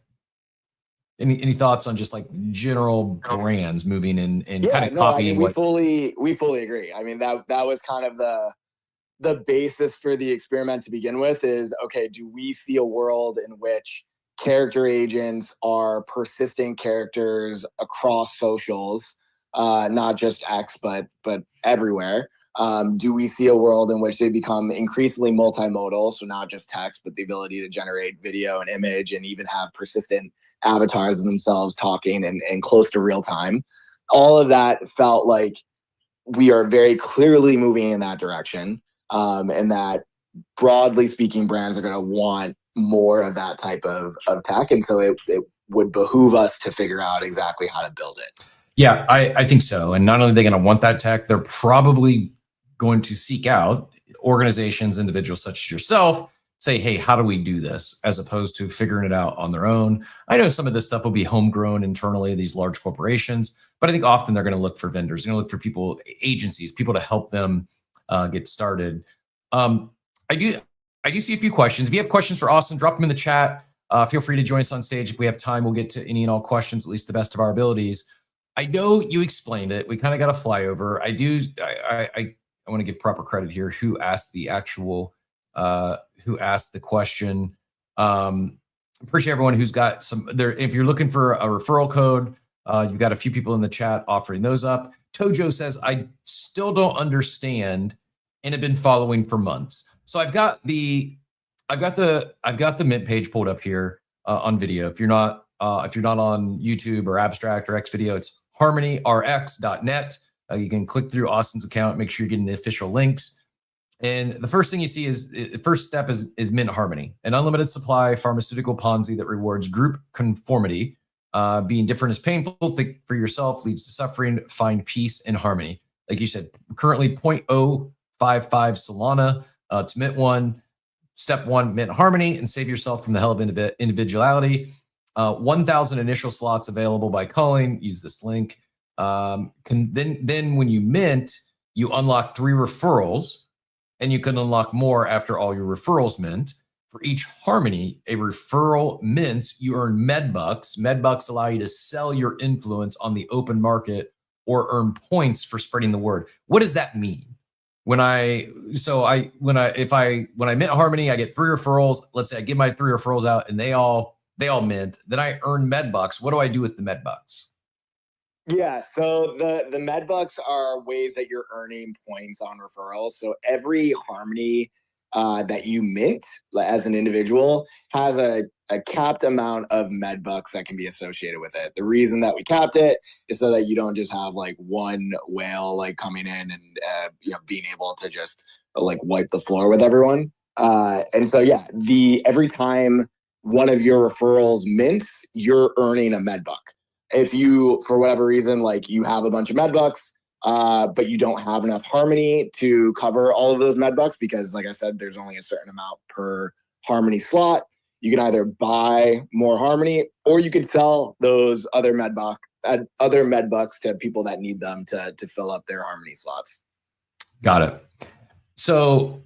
Any thoughts on just like general brands moving and kind of copying? We fully agree. I mean, that was kind of the basis for the experiment to begin with. Is okay, do we see a world in which character agents are persistent characters across socials, not just X, but everywhere? Do we see a world in which they become increasingly multimodal? So not just text, but the ability to generate video and image and even have persistent avatars of themselves talking and close to real time. All of that felt like we are very clearly moving in that direction. And that broadly speaking, brands are going to want more of that type of tech. And so it would behoove us to figure out exactly how to build it. Yeah, I think so. And not only are they going to want that tech, they're probably going to seek out organizations, individuals such as yourself, say, hey, how do we do this? As opposed to figuring it out on their own. I know some of this stuff will be homegrown internally, these large corporations, but I think often they're going to look for vendors, they're going to look for people, agencies, people to help them get started. I do see a few questions. If you have questions for Austin, drop them in the chat. Feel free to join us on stage. If we have time, we'll get to any and all questions, at least the best of our abilities. I know you explained it. We kind of got a flyover. I want to give proper credit here. Who asked the question? Appreciate everyone who's got some there. If you're looking for a referral code, you've got a few people in the chat offering those up. Tojo says, I still don't understand and have been following for months. So I've got the Mint page pulled up here on video. If you're not on YouTube or Abstract or X Video, it's harmonyrx.net. You can click through Austin's account, make sure you're getting the official links. And the first thing you see is the first step is Mint Harmony, an unlimited supply pharmaceutical Ponzi that rewards group conformity. Being different is painful. Think for yourself leads to suffering. Find peace and harmony. Like you said, currently 0.055 Solana to mint one. Step one, Mint Harmony, and save yourself from the hell of individuality. 1,000 initial slots available by calling. Use this link. Then when you mint, you unlock 3 referrals, and you can unlock more after all your referrals mint. For each Harmony a referral mints, you earn medbucks. Medbucks allow you to sell your influence on the open market or earn points for spreading the word. What does that mean? When I mint Harmony, I get 3 referrals. Let's say I give my 3 referrals out and they all mint. Then I earn medbucks. What do I do with the medbucks? Yeah, so the medbucks are ways that you're earning points on referrals. So every Harmony that you mint as an individual has a capped amount of medbucks that can be associated with it. The reason that we capped it is so that you don't just have like one whale like coming in and being able to just like wipe the floor with everyone. And so yeah, every time one of your referrals mints, you're earning a medbuck. If you, for whatever reason, like you have a bunch of medbucks, but you don't have enough Harmony to cover all of those medbucks, because like I said, there's only a certain amount per Harmony slot. You can either buy more Harmony, or you could sell those other medbucks to people that need them to fill up their Harmony slots. Got it. So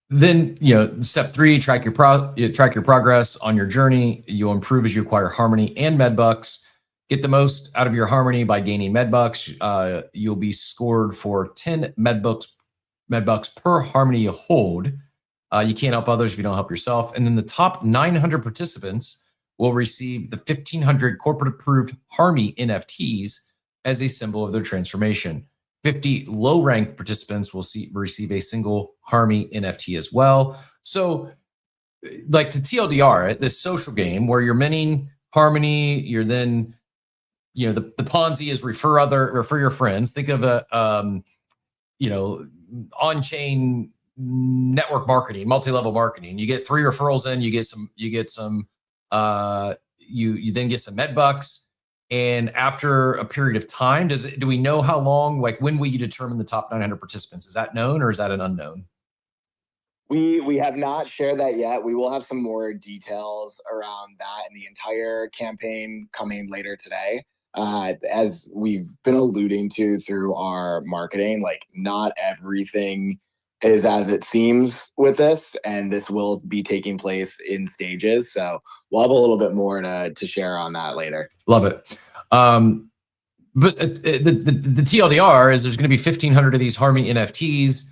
then, step 3, track your progress on your journey. You'll improve as you acquire Harmony and medbucks. Get the most out of your Harmony by gaining medbucks. You'll be scored for 10 medbucks per Harmony you hold. You can't help others if you don't help yourself. And then the top 900 participants will receive the 1,500 corporate approved Harmony NFTs as a symbol of their transformation. 50 low ranked participants will receive a single Harmony NFT as well. So like to TLDR, this social game where you're minting Harmony, you're then, the Ponzi is refer your friends. Think of a, on-chain network marketing, multi-level marketing. You get 3 referrals in, you then get some med bucks. And after a period of time, do we know how long, like when will you determine the top 900 participants? Is that known or is that an unknown? We have not shared that yet. We will have some more details around that and the entire campaign coming later today. As we've been alluding to through our marketing, like not everything is as it seems with this, and this will be taking place in stages. So we'll have a little bit more to share on that later. Love it. But the TLDR is there's going to be 1,500 of these Harmony NFTs.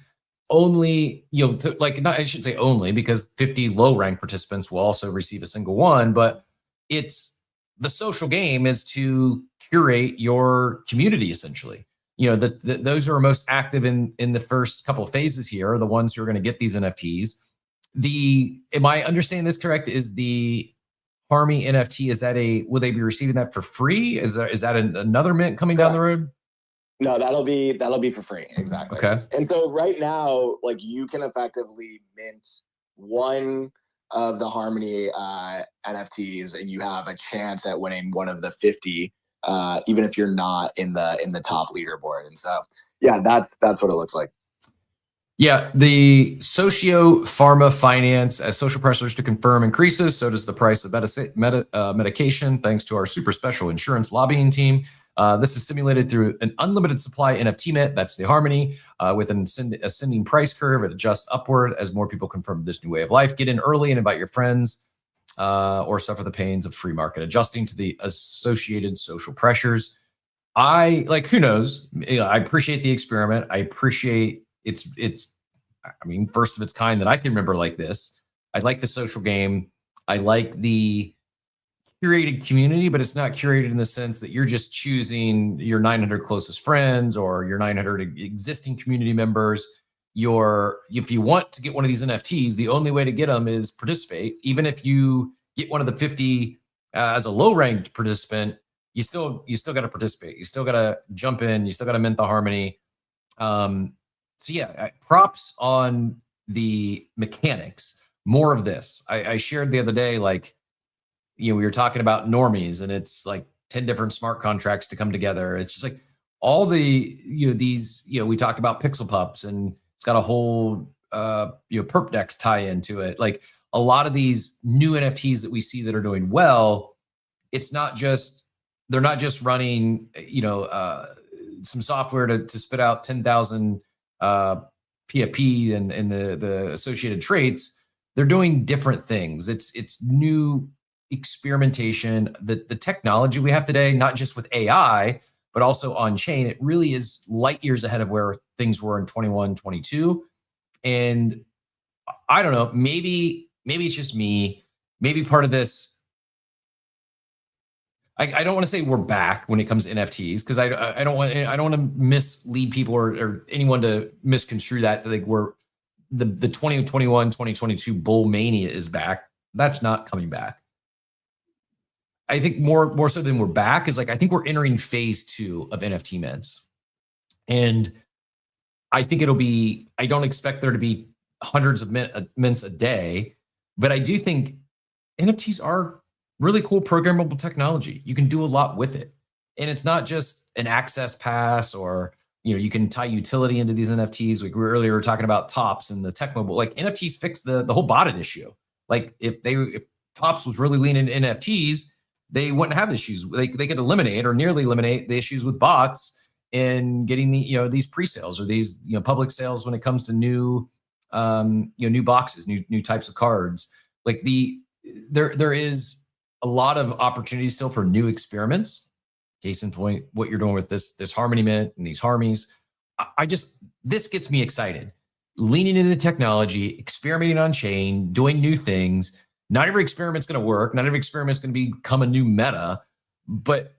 Only, I should say only, because 50 low rank participants will also receive a single one, but it's the social game is to curate your community essentially. Those who are most active in the first couple of phases here are the ones who are going to get these NFTs. Am I understanding this correct? Is the Harmony NFT, will they be receiving that for free? Is that another mint coming down the road? No, that'll be for free. Exactly. Okay. And so right now, like you can effectively mint one of the Harmony NFTs, and you have a chance at winning one of the 50, even if you're not in the top leaderboard. And so, yeah, that's what it looks like. Yeah, the socio-pharma finance, as social pressures to confirm increases, so does the price of medication, thanks to our super special insurance lobbying team. This is simulated through an unlimited supply NFT mint, that's the Harmony, with an ascending price curve. It adjusts upward as more people confirm this new way of life. Get in early and invite your friends, or suffer the pains of free market adjusting to the associated social pressures. Who knows? I appreciate the experiment. I appreciate it's first of its kind that I can remember like this. I like the social game. I like the curated community, but it's not curated in the sense that you're just choosing your 900 closest friends or your 900 existing community members. If you want to get one of these NFTs, the only way to get them is participate. Even if you get one of the 50 as a low ranked participant, you still got to participate. You still got to jump in. You still got to mint the Harmony. So yeah, props on the mechanics. More of this. I shared the other day, we were talking about normies, and it's like 10 different smart contracts to come together. It's just like all the, we talked about Pixel Pups, and it's got a whole, perp dex tie into it. Like a lot of these new NFTs that we see that are doing well, they're not just running, some software to spit out 10,000 PFP and the associated traits. They're doing different things. It's new experimentation. The technology we have today, not just with AI, but also on chain, it really is light years ahead of where things were in 21, 22. And I don't know, maybe it's just me. Maybe part of this, I don't want to say we're back when it comes to NFTs, because I don't want to mislead people or anyone to misconstrue that like we're the 2021, 2022 bull mania is back. That's not coming back. I think more so than we're back is I think we're entering phase 2 of NFT mints. And I think I don't expect there to be hundreds of mints a day, but I do think NFTs are really cool programmable technology. You can do a lot with it. And it's not just an access pass or, you can tie utility into these NFTs. Like we were talking about Tops and the tech mobile, NFTs fix the whole botted issue. Like if Tops was really leaning into NFTs, they wouldn't have issues. They could eliminate or nearly eliminate the issues with bots in getting these pre-sales or these, public sales when it comes to new, new boxes, new types of cards. There is a lot of opportunities still for new experiments. Case in point, what you're doing with this Harmony mint and these Harmies. This gets me excited. Leaning into the technology, experimenting on chain, doing new things. Not every experiment's going to work. Not every experiment's going to become a new meta. But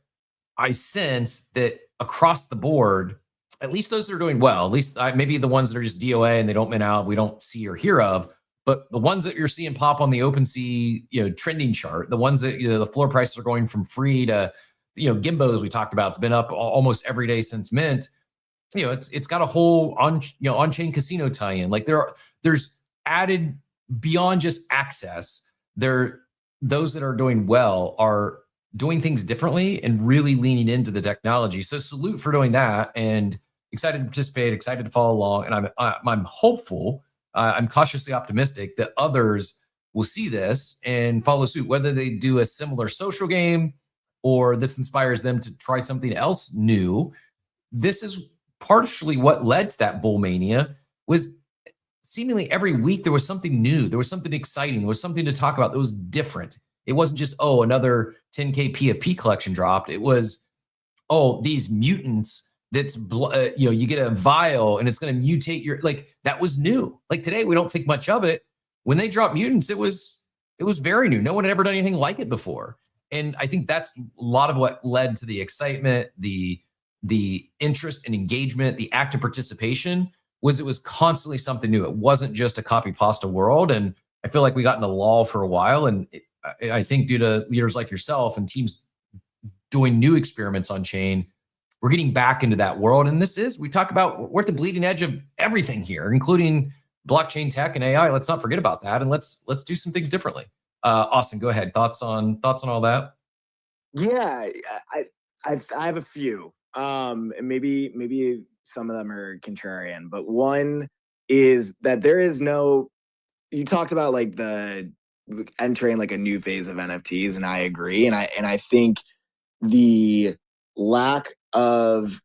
I sense that across the board, at least those that are doing well, at least maybe the ones that are just DOA and they don't mint out, we don't see or hear of, but the ones that you're seeing pop on the OpenSea, trending chart, the ones that, the floor prices are going from free to, Gimbo, as we talked about, it's been up almost every day since mint. It's got a whole on-chain casino tie-in. Like there's added beyond just access. Those that are doing well are doing things differently and really leaning into the technology. So salute for doing that, and excited to participate, excited to follow along. And I'm hopeful, I'm cautiously optimistic that others will see this and follow suit, whether they do a similar social game or this inspires them to try something else new. This is partially what led to that bull mania. Was seemingly every week there was something new, there was something exciting, there was something to talk about that was different. It wasn't just, another 10K PFP collection dropped. It was, these mutants that's, you get a vial and it's going to mutate that was new. Like today, we don't think much of it. When they dropped mutants, it was very new. No one had ever done anything like it before. And I think that's a lot of what led to the excitement, the interest and engagement, the active participation. It was constantly something new. It wasn't just a copy pasta world. And I feel like we got in a lull for a while. And I think due to leaders like yourself and teams doing new experiments on chain, we're getting back into that world. And we talk about, we're at the bleeding edge of everything here, including blockchain tech and AI. Let's not forget about that. And let's do some things differently. Austin, go ahead. Thoughts on all that? Yeah, I have a few. And maybe some of them are contrarian, but one is that there is you talked about like the entering like a new phase of NFTs, and I agree. And I think the lack of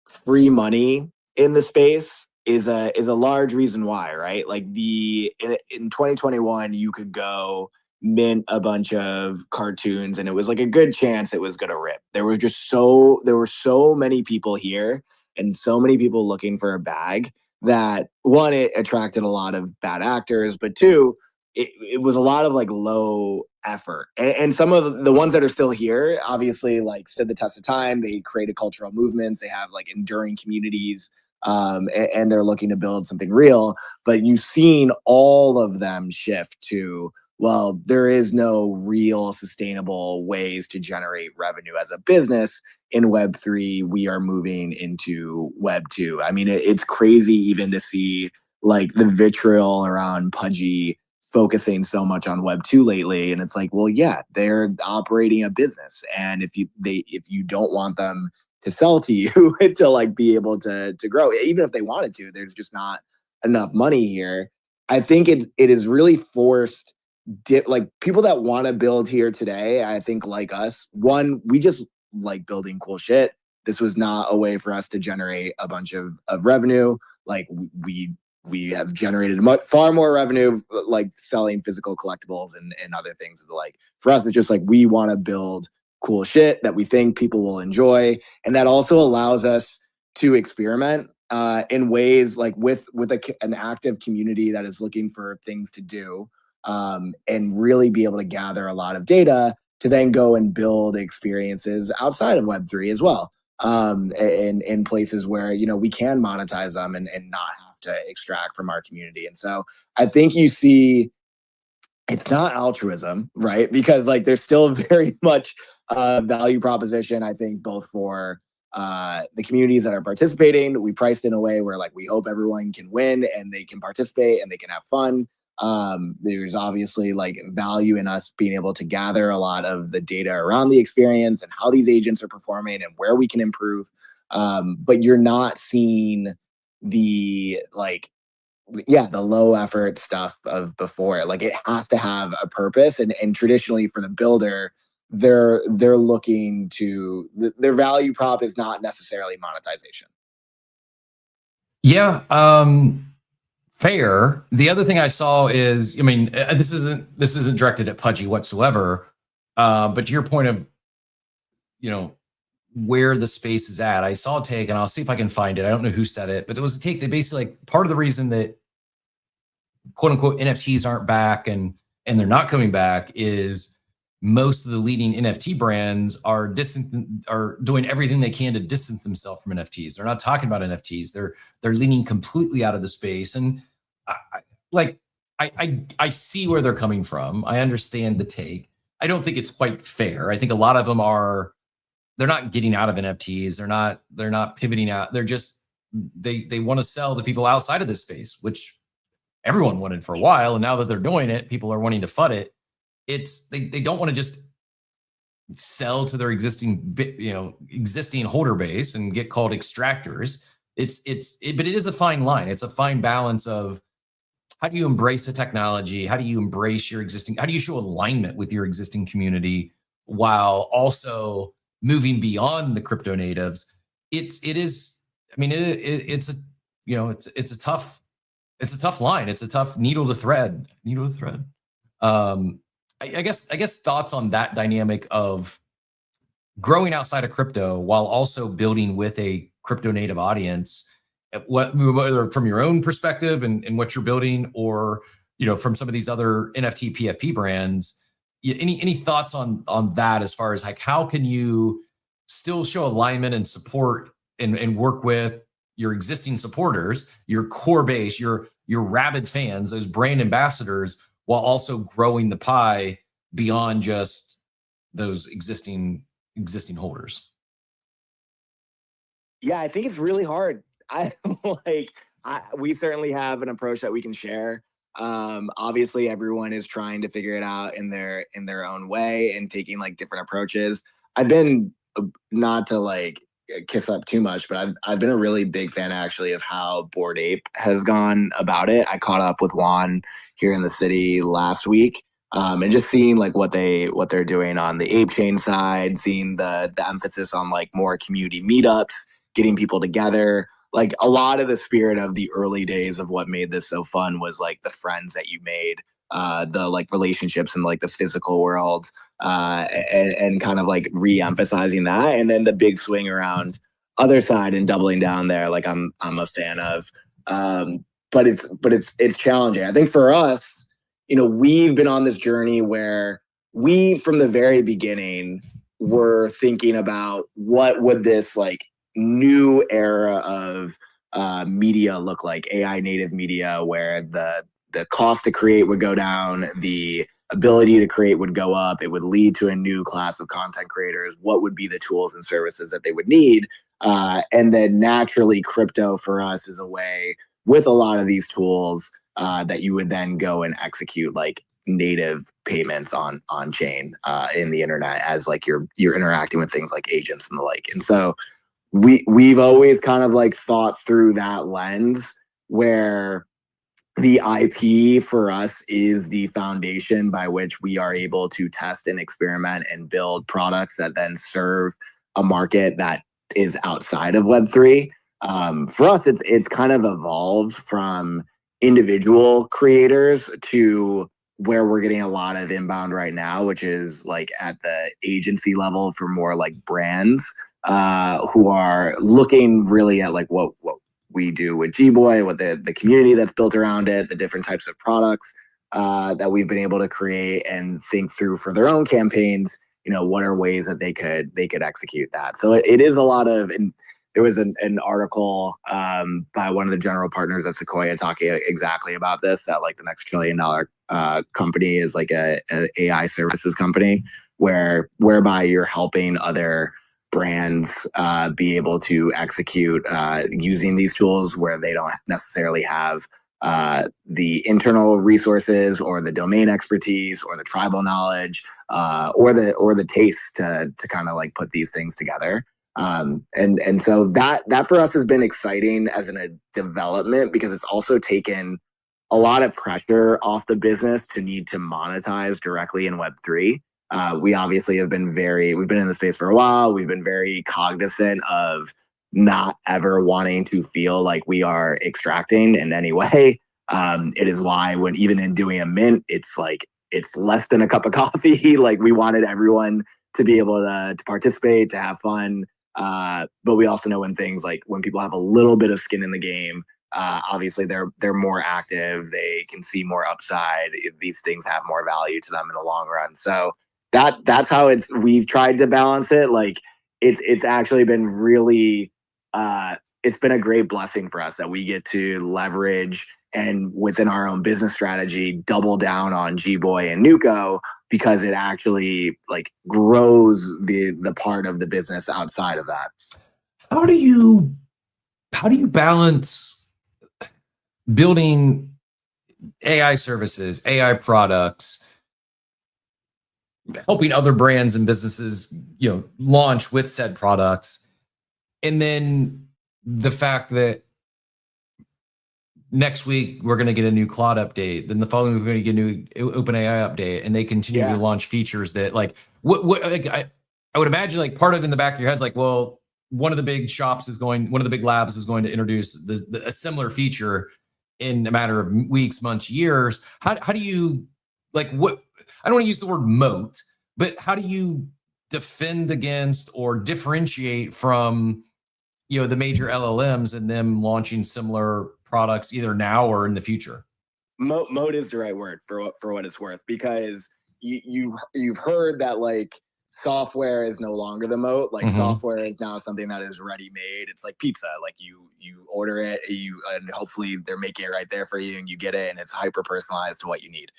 free money in the space is a large reason why, right? Like in 2021, you could go mint a bunch of cartoons and it was like a good chance it was gonna rip. There were so many people here and so many people looking for a bag that, one, it attracted a lot of bad actors, but two, it was a lot of like low effort. And some of the ones that are still here obviously like stood the test of time. They created cultural movements, they have like enduring communities, and they're looking to build something real. But you've seen all of them shift to, well, there is no real sustainable ways to generate revenue as a business in Web3. We are moving into Web2. I mean, it's crazy even to see like the vitriol around Pudgy focusing so much on Web2 lately. And it's like, well, yeah, they're operating a business. And if you don't want them to sell to you to like be able to grow, even if they wanted to, there's just not enough money here. I think it is really forced like people that want to build here today. I think like us, one, we just like building cool shit. This was not a way for us to generate a bunch of revenue. Like we have generated far more revenue like selling physical collectibles and other things. Like for us, it's just like we want to build cool shit that we think people will enjoy, and that also allows us to experiment in ways like with an active community that is looking for things to do, and really be able to gather a lot of data to then go and build experiences outside of Web3 as well, in places where we can monetize them and not have to extract from our community. And so I think you see it's not altruism, right? Because like there's still very much value proposition, I think, both for the communities that are participating. We priced in a way where like we hope everyone can win and they can participate and they can have fun. There's obviously like value in us being able to gather a lot of the data around the experience and how these agents are performing and where we can improve. But you're not seeing the the low effort stuff of before. Like it has to have a purpose, and traditionally for the builder, they're looking to their value prop is not necessarily monetization. Yeah. Fair. The other thing I saw is, I mean, this isn't directed at Pudgy whatsoever, but to your point of, where the space is at, I saw a take, and I'll see if I can find it. I don't know who said it, but it was a take that basically like part of the reason that quote unquote NFTs aren't back and they're not coming back is most of the leading NFT brands are doing everything they can to distance themselves from NFTs. They're not talking about NFTs. They're leaning completely out of the space. And I see where they're coming from. I understand the take. I don't think it's quite fair. I think a lot of them they're not getting out of NFTs. They're not pivoting out. They're just, they want to sell to people outside of this space, which everyone wanted for a while. And now that they're doing it, people are wanting to FUD it. They don't want to just sell to their existing holder base and get called extractors. But it is a fine line. It's a fine balance of how do you embrace the technology? How do you embrace how do you show alignment with your existing community while also moving beyond the crypto natives? It's a tough line. It's a tough needle to thread. I guess thoughts on that dynamic of growing outside of crypto while also building with a crypto native audience, whether from your own perspective and what you're building, or from some of these other NFT PFP brands. Any thoughts on that, as far as like how can you still show alignment and support and work with your existing supporters, your core base, your rabid fans, those brand ambassadors, while also growing the pie beyond just those existing holders? Yeah, I think it's really hard. We certainly have an approach that we can share. Obviously everyone is trying to figure it out in their own way and taking like different approaches. I've been, not to like kiss up too much, but I've been a really big fan actually of how Bored Ape has gone about it. I caught up with Juan here in the city last week, and just seeing like what they're doing on the Ape Chain side, seeing the emphasis on like more community meetups, getting people together. Like a lot of the spirit of the early days of what made this so fun was like the friends that you made, the like relationships in like the physical world, and kind of like re-emphasizing that. And then the big swing around other side and doubling down there, like I'm a fan of. But it's challenging. I think for us, we've been on this journey where we, from the very beginning, were thinking about what would this like new era of media look like, AI native media, where the cost to create would go down, the ability to create would go up, it would lead to a new class of content creators, what would be the tools and services that they would need. And then naturally crypto for us is a way, with a lot of these tools, that you would then go and execute like native payments on chain in the internet, as like you're interacting with things like agents and the like. And so we've always kind of like thought through that lens, where the IP for us is the foundation by which we are able to test and experiment and build products that then serve a market that is outside of Web3. For us, it's kind of evolved from individual creators to where we're getting a lot of inbound right now, which is like at the agency level for more like brands who are looking really at like what we do with G-Boy, what the community that's built around it, the different types of products that we've been able to create and think through for their own campaigns. What are ways that they could execute that? So it is a lot of, and there was an article by one of the general partners at Sequoia talking exactly about this, that like the next $1 trillion company is like a AI services company, whereby you're helping other brands be able to execute using these tools where they don't necessarily have the internal resources or the domain expertise or the tribal knowledge or the taste to kind of like put these things together. And so that for us has been exciting as a development, because it's also taken a lot of pressure off the business to need to monetize directly in Web3. We obviously we've been in the space for a while. We've been very cognizant of not ever wanting to feel like we are extracting in any way. It is why when even in doing a mint, it's less than a cup of coffee. Like we wanted everyone to be able to participate, to have fun. But we also know when people have a little bit of skin in the game, obviously they're more active. They can see more upside. These things have more value to them in the long run. So that's how we've tried to balance it. Like it's actually been really it's been a great blessing for us that we get to leverage and within our own business strategy double down on Gboy and Nuco, because it actually like grows the part of the business outside of that. How do you balance building AI services, AI products, helping other brands and businesses, launch with said products, and then the fact that next week we're going to get a new Claude update, then the following week we're going to get a new OpenAI update, and they continue to launch features that like I would imagine like part of in the back of your head's like, well, one of the big labs is going to introduce a similar feature in a matter of weeks, months, years. How do you like what? I don't want to use the word moat, but how do you defend against or differentiate from the major LLMs and them launching similar products either now or in the future? Moat is the right word for what it's worth, because you've heard that like software is no longer the moat. Like software is now something that is ready made. It's like pizza. Like you order it, and hopefully they're making it right there for you, and you get it, and it's hyper personalized to what you need.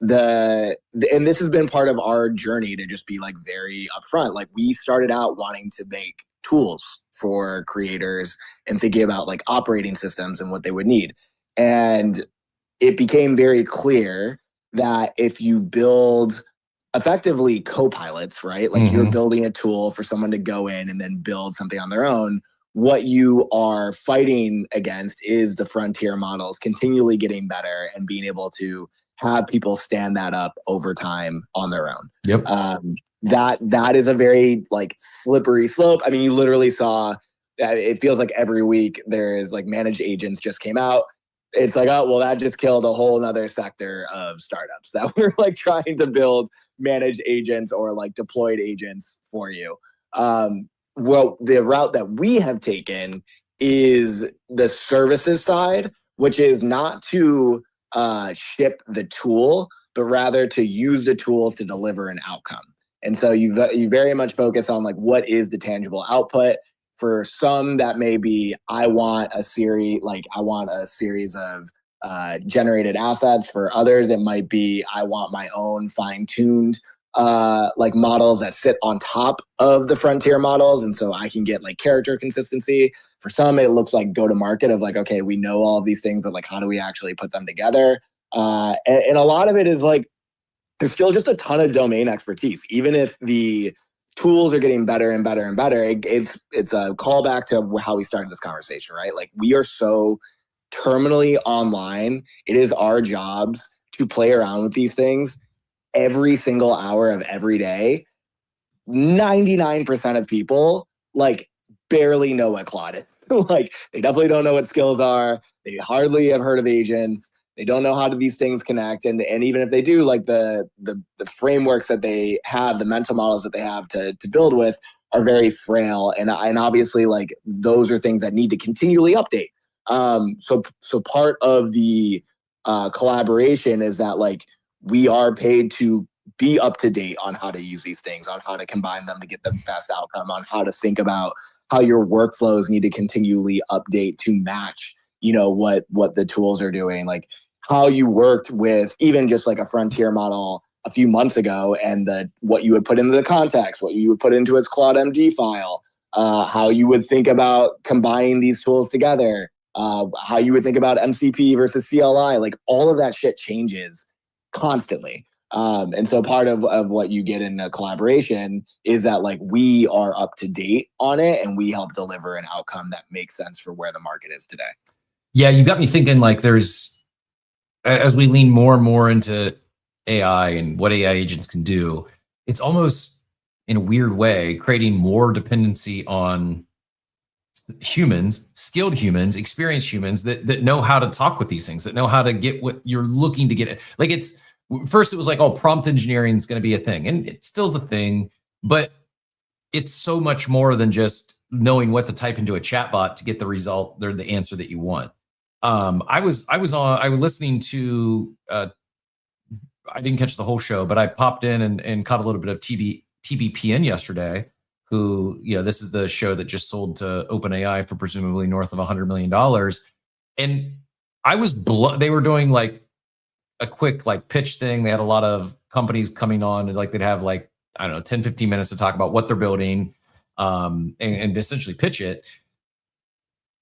And this has been part of our journey to just be like very upfront. Like we started out wanting to make tools for creators and thinking about like operating systems and what they would need. And it became very clear that if you build effectively co-pilots, right? Like you're building a tool for someone to go in and then build something on their own. What you are fighting against is the frontier models continually getting better and being able to have people stand that up over time on their own. Yep. That is a very like slippery slope. I mean, you literally saw it feels like every week there is like managed agents just came out. It's like, oh, well, that just killed a whole nother sector of startups that were like trying to build managed agents or like deployed agents for you. Well, the route that we have taken is the services side, which is not to ship the tool, but rather to use the tools to deliver an outcome. And so you very much focus on like what is the tangible output. For some, that may be I want a series of generated assets. For others, it might be I want my own fine-tuned like models that sit on top of the frontier models, and so I can get like character consistency. For some, it looks like go to market of like, okay, we know all of these things, but like how do we actually put them together? And a lot of it is like there's still just a ton of domain expertise, even if the tools are getting better and better and better. It's a callback to how we started this conversation, right? Like we are so terminally online. It is our jobs to play around with these things every single hour of every day. 99% of people like barely know what Claude is. Like they definitely don't know what skills are. They hardly have heard of agents. They don't know how do these things connect. And even if they do, like the frameworks that they have, the mental models that they have to build with are very frail. And obviously like those are things that need to continually update. So part of the collaboration is that like we are paid to be up to date on how to use these things, on how to combine them to get the best outcome, on how to think about how your workflows need to continually update to match, what the tools are doing. Like how you worked with even just like a frontier model a few months ago and what you would put into the context, what you would put into its Claude MD file, how you would think about combining these tools together, how you would think about MCP versus CLI, like all of that shit changes constantly. And so part of what you get in a collaboration is that like we are up to date on it and we help deliver an outcome that makes sense for where the market is today. Yeah, you got me thinking like as we lean more and more into AI and what AI agents can do, it's almost in a weird way creating more dependency on humans, skilled humans, experienced humans that know how to talk with these things, that know how to get what you're looking to get. Like first it was like, oh, prompt engineering is going to be a thing, and it's still the thing, but it's so much more than just knowing what to type into a chatbot to get the result or the answer that you want. I was listening to I didn't catch the whole show, but I popped in and caught a little bit of TBPN yesterday. Who, this is the show that just sold to OpenAI for presumably north of $100 million. And I was they were doing like a quick like pitch thing. They had a lot of companies coming on and like they'd have like, I don't know, 10, 15 minutes to talk about what they're building and essentially pitch it.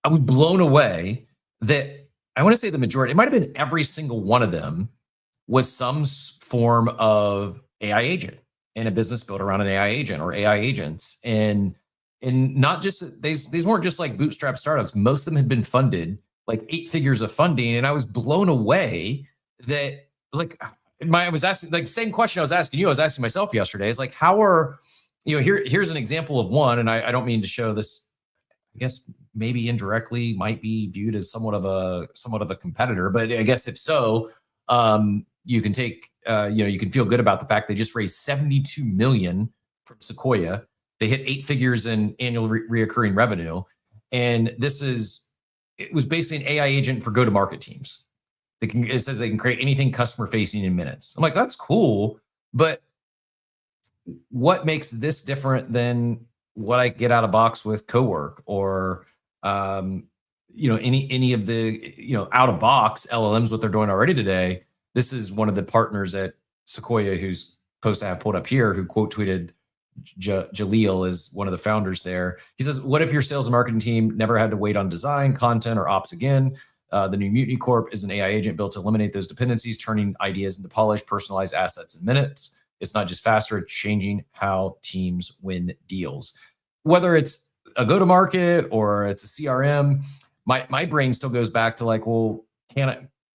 I was blown away that I want to say the majority, it might have been every single one of them was some form of AI agent and a business built around an AI agent or AI agents. And not just, these weren't just like bootstrap startups. Most of them had been funded like 8 figures of funding. And I was blown away that like, I was asking like same question I was asking you, I was asking myself yesterday is like, how are, here's an example of one. And I don't mean to show this, I guess maybe indirectly might be viewed as somewhat of a competitor, but I guess if so, you can take, you can feel good about the fact they just raised $72 million from Sequoia. They hit 8 figures in annual reoccurring revenue. And it was basically an AI agent for go-to-market teams. It says they can create anything customer facing in minutes. I'm like, that's cool. But what makes this different than what I get out of box with Cowork or, any of the, out of box LLMs, what they're doing already today. This is one of the partners at Sequoia who's post I have pulled up here, who quote tweeted Jaleel is one of the founders there. He says, what if your sales and marketing team never had to wait on design, content, or ops again? The new Mutiny Corp is an AI agent built to eliminate those dependencies, turning ideas into polished, personalized assets in minutes. It's not just faster, it's changing how teams win deals. Whether it's a go-to-market or it's a CRM, my brain still goes back to like, well,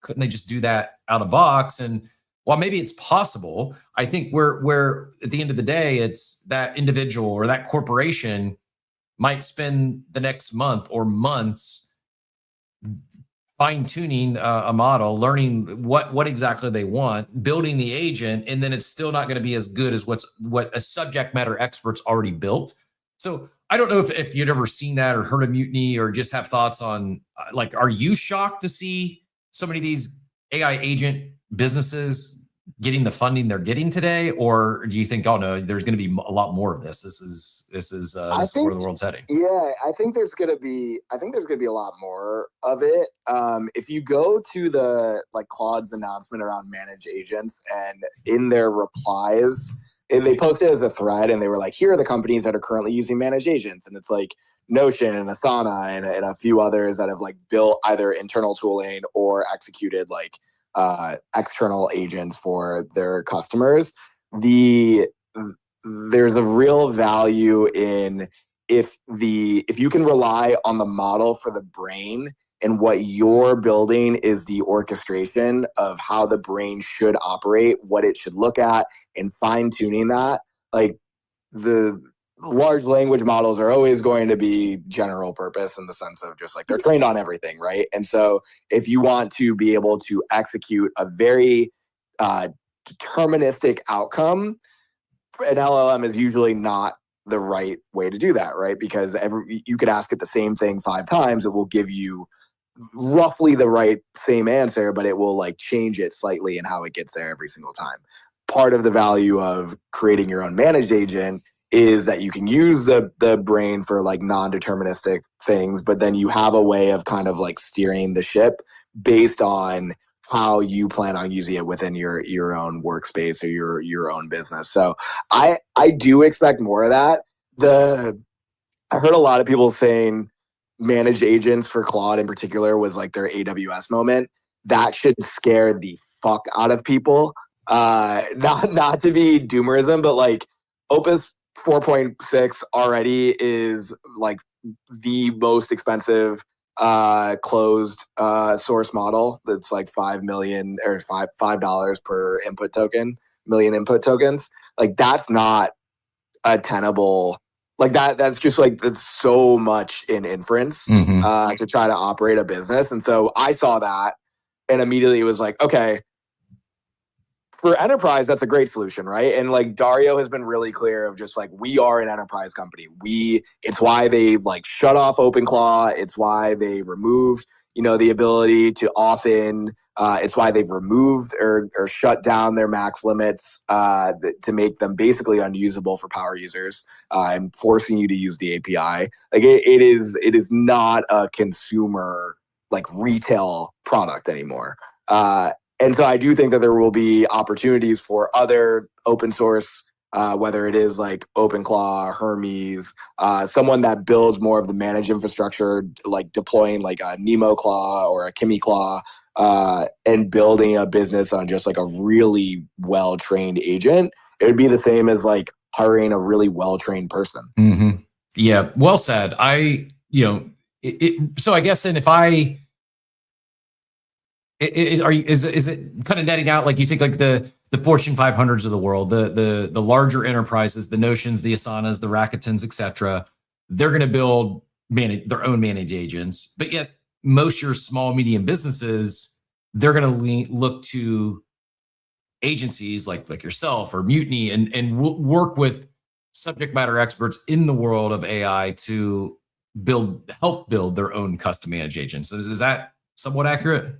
couldn't they just do that out of box? And while maybe it's possible, I think where at the end of the day, it's that individual or that corporation might spend the next month or months fine-tuning a model, learning what exactly they want, building the agent, and then it's still not going to be as good as what a subject matter expert's already built. So I don't know if you'd ever seen that or heard of Mutiny or just have thoughts on, like, are you shocked to see so many of these AI agent businesses getting the funding they're getting today? Or do you think, oh no, there's going to be a lot more of this? This is where the world's heading. Yeah, I think there's going to be a lot more of it. If you go to the Claude's announcement around managed agents, and in their replies, they posted as a thread, and they were like, here are the companies that are currently using managed agents. And it's like Notion and Asana and a few others that have built either internal tooling or executed external agents for their customers. There's a real value in if you can rely on the model for the brain, and what you're building is the orchestration of how the brain should operate, what it should look at, and fine-tuning that. The large language models are always going to be general purpose in the sense of just they're trained on everything, right? And so if you want to be able to execute a very deterministic outcome, an LLM is usually not the right way to do that, right? Because you could ask it the same thing 5 times, it will give you roughly the right same answer, but it will change it slightly in how it gets there every single time. Part of the value of creating your own managed agent is that you can use the brain for non-deterministic things, but then you have a way of kind of steering the ship based on how you plan on using it within your own workspace or your own business. So I do expect more of that. I heard a lot of people saying managed agents for Claude in particular was their AWS moment. That should scare the fuck out of people. Not to be doomerism, but Opus 4.6 already is the most expensive closed source model. That's $5 million or $5 per input token, million input tokens. That's not a tenable. That's just that's so much in inference to try to operate a business. And so I saw that and immediately was okay, for enterprise, that's a great solution, right? And Dario has been really clear of just we are an enterprise company. It's why they shut off OpenClaw. It's why they removed, the ability to auth-in. It's why they've removed or shut down their max limits to make them basically unusable for power users and forcing you to use the API. Like it is not a consumer like retail product anymore. And so I do think that there will be opportunities for other open source, whether it is like OpenClaw, Hermes, someone that builds more of the managed infrastructure, like deploying like a Nemo Claw or a Kimi Claw, and building a business on just like a really well-trained agent. It would be the same as like hiring a really well-trained person. Mm-hmm. Yeah, well said. So I guess, and if I, is it kind of netting out, like you think like the Fortune 500s of the world, the larger enterprises, the Notions, the Asanas, the Rakutens, etc., they're going to build their own managed agents, but yet most your small, medium businesses, they're going to look to agencies like yourself or Mutiny and work with subject matter experts in the world of AI to help build their own custom managed agents. So is that somewhat accurate?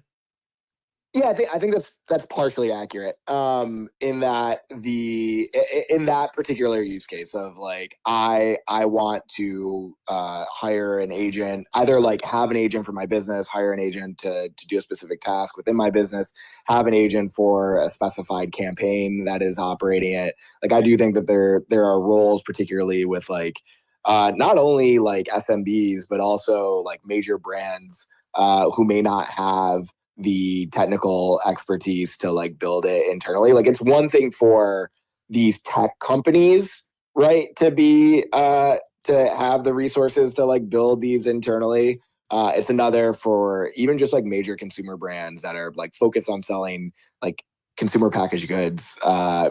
Yeah, I think that's partially accurate. In that in that particular use case of like I want to hire an agent, either like have an agent for my business, hire an agent to do a specific task within my business, have an agent for a specified campaign that is operating it. Like I do think that there are roles, particularly with like not only like SMBs but also like major brands who may not have the technical expertise to like build it internally. Like it's one thing for these tech companies, right, to be to have the resources to like build these internally. It's another for even just like major consumer brands that are like focused on selling like consumer packaged goods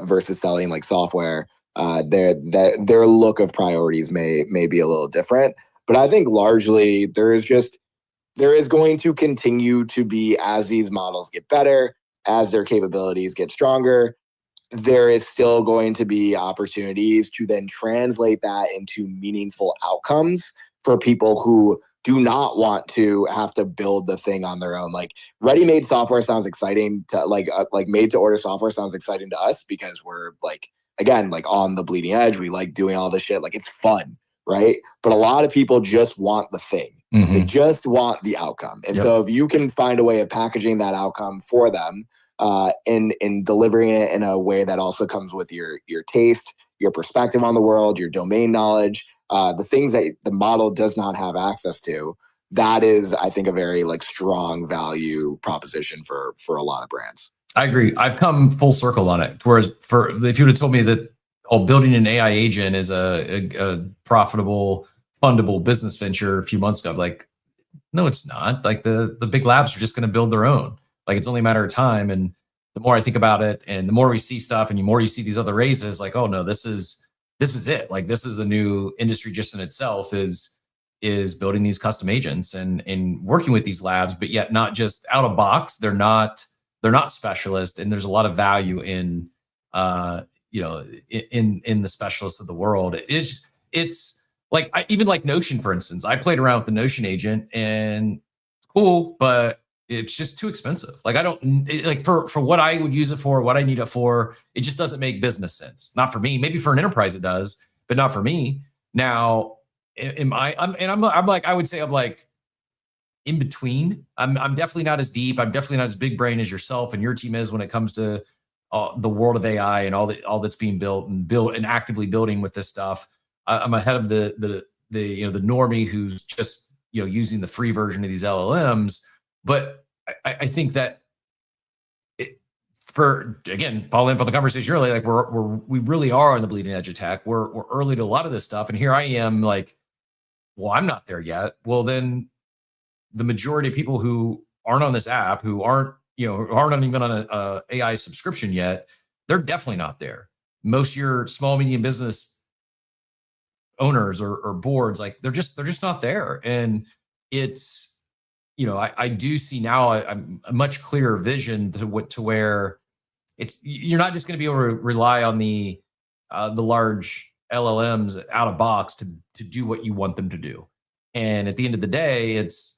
versus selling like software. Their look of priorities may be a little different. But I think largely there is going to continue to be, as these models get better, as their capabilities get stronger, there is still going to be opportunities to then translate that into meaningful outcomes for people who do not want to have to build the thing on their own. Like ready-made software sounds exciting to like made to order software sounds exciting to us because we're like, again, like on the bleeding edge. We like doing all this shit. Like it's fun, right? But a lot of people just want the thing. Mm-hmm. They just want the outcome. And so if you can find a way of packaging that outcome for them and delivering it in a way that also comes with your taste, your perspective on the world, your domain knowledge, the things that the model does not have access to, that is, I think, a very like strong value proposition for a lot of brands. I agree. I've come full circle on it. Whereas if you would have told me that building an AI agent is a profitable, fundable business venture a few months ago, I'm like, no, it's not. Like the big labs are just going to build their own. Like it's only a matter of time. And the more I think about it, and the more we see stuff, and the more you see these other raises, like, oh no, this is it. Like this is a new industry just in itself. Is building these custom agents and working with these labs, but yet not just out of box. They're not specialists, and there's a lot of value in in the specialists of the world. It's like even like Notion, for instance. I played around with the Notion agent and it's cool, but it's just too expensive. Like I don't like for what I would use it for, what I need it for. It just doesn't make business sense. Not for me. Maybe for an enterprise it does, but not for me. Now, I'm like, I would say I'm like in between. I'm definitely not as deep. I'm definitely not as big brain as yourself and your team is when it comes to the world of AI and all that's being built and actively building with this stuff. I'm ahead of the normie who's just using the free version of these LLMs. But I think that following up on the conversation earlier, like we really are on the bleeding edge of tech. We're early to a lot of this stuff, and here I am like, well, I'm not there yet. Well, then the majority of people who aren't on this app, who aren't even on a AI subscription yet, they're definitely not there. Most of your small, medium business owners or boards, like they're just not there. And it's, I do see now a much clearer vision to where you're not just going to be able to rely on the large LLMs out of box to do what you want them to do. And at the end of the day, it's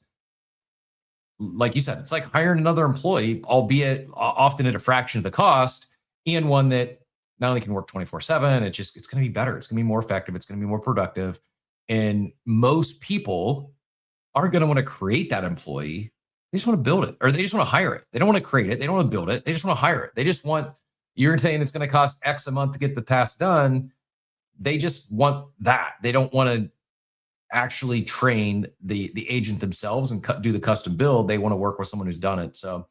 like you said, it's like hiring another employee, albeit often at a fraction of the cost, and one that not only can work 24/7, it's going to be better. It's going to be more effective. It's going to be more productive. And most people aren't going to want to create that employee. They just want to build it, or they just want to hire it. They don't want to create it. They don't want to build it. They just want to hire it. They just want, you're saying it's going to cost X a month to get the task done. They just want that. They don't want to actually train the agent themselves and do the custom build. They want to work with someone who's done it. So,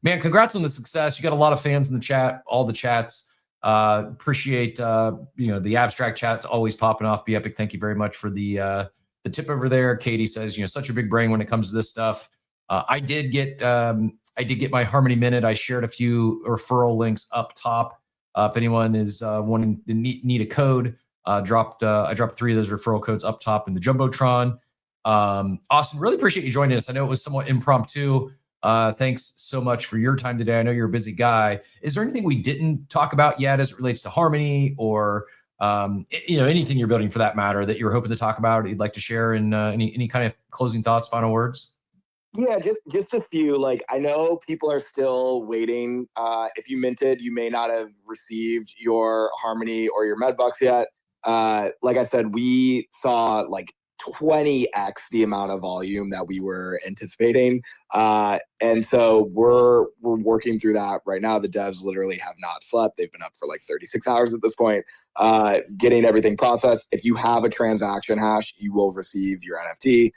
man, congrats on the success. You got a lot of fans in the chat, all the chats. Appreciate the abstract chat's always popping off. Be Epic, thank you very much for the tip over there. Katie says, such a big brain when it comes to this stuff. I did get my Harmony Minute. I shared a few referral links up top. If anyone is wanting to need a code, I dropped 3 of those referral codes up top in the Jumbotron. Austin, really appreciate you joining us. I know it was somewhat impromptu. Thanks so much for your time today. I know you're a busy guy. Is there anything we didn't talk about yet as it relates to Harmony, or anything you're building for that matter that you're hoping to talk about, you'd like to share, and any kind of closing thoughts, final words? Yeah, just a few. Like, I know people are still waiting. If you minted, you may not have received your Harmony or your Medbucks yet. Like I said, we saw like 20x the amount of volume that we were anticipating. And so we're working through that right now. The devs literally have not slept. They've been up for like 36 hours at this point, getting everything processed. If you have a transaction hash, you will receive your NFT.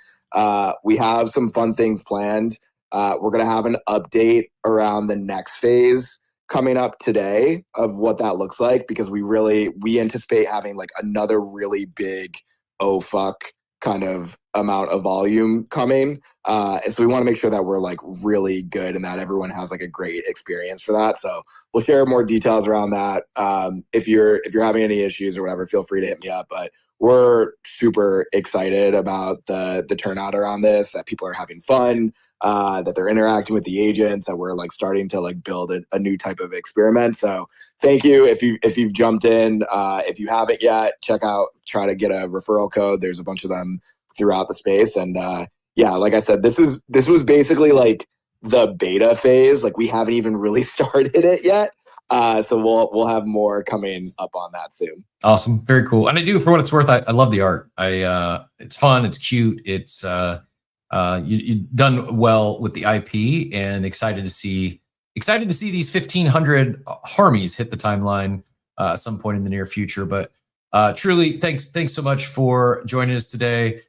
We have some fun things planned. We're going to have an update around the next phase coming up today of what that looks like, because we anticipate having like another really big oh fuck kind of amount of volume coming. And so we want to make sure that we're like really good and that everyone has like a great experience for that. So we'll share more details around that. If you're having any issues or whatever, feel free to hit me up. But we're super excited about the turnout around this, that people are having fun, that they're interacting with the agents, that we're like starting to like build a new type of experiment. So thank you if you've jumped in. If you haven't yet, try to get a referral code. There's a bunch of them throughout the space. And yeah, like I said, this was basically like the beta phase. Like, we haven't even really started it yet. So we'll have more coming up on that soon. Awesome. Very cool. And I do, for what it's worth, I love the art. It's fun. It's cute. It's you've done well with the IP, and excited to see these 1,500 Harmies hit the timeline at some point in the near future. But truly, thanks so much for joining us today.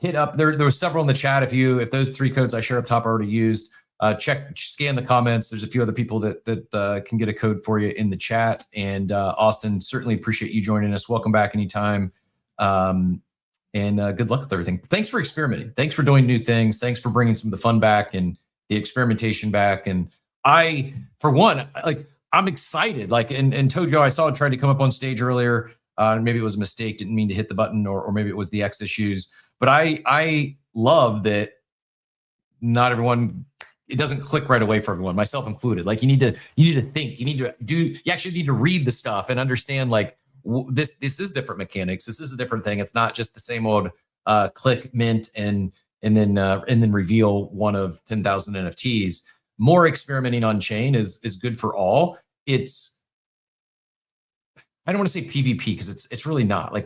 Hit up there were several in the chat. If those 3 codes I share up top are already used, scan the comments. There's a few other people that can get a code for you in the chat. And Austin, certainly appreciate you joining us. Welcome back anytime. And good luck with everything. Thanks for experimenting. Thanks for doing new things. Thanks for bringing some of the fun back and the experimentation back. And I, for one, I'm excited. And Tojo, I saw it tried to come up on stage earlier. Maybe it was a mistake. Didn't mean to hit the button, or maybe it was the X issues. But I love that not everyone, it doesn't click right away for everyone, myself included. Like, you need to think, you actually need to read the stuff and understand, like, this is different mechanics. This is a different thing. It's not just the same old click, mint, and then reveal one of 10,000 NFTs. More experimenting on chain is good for all. I don't want to say PvP, because it's really not. Like,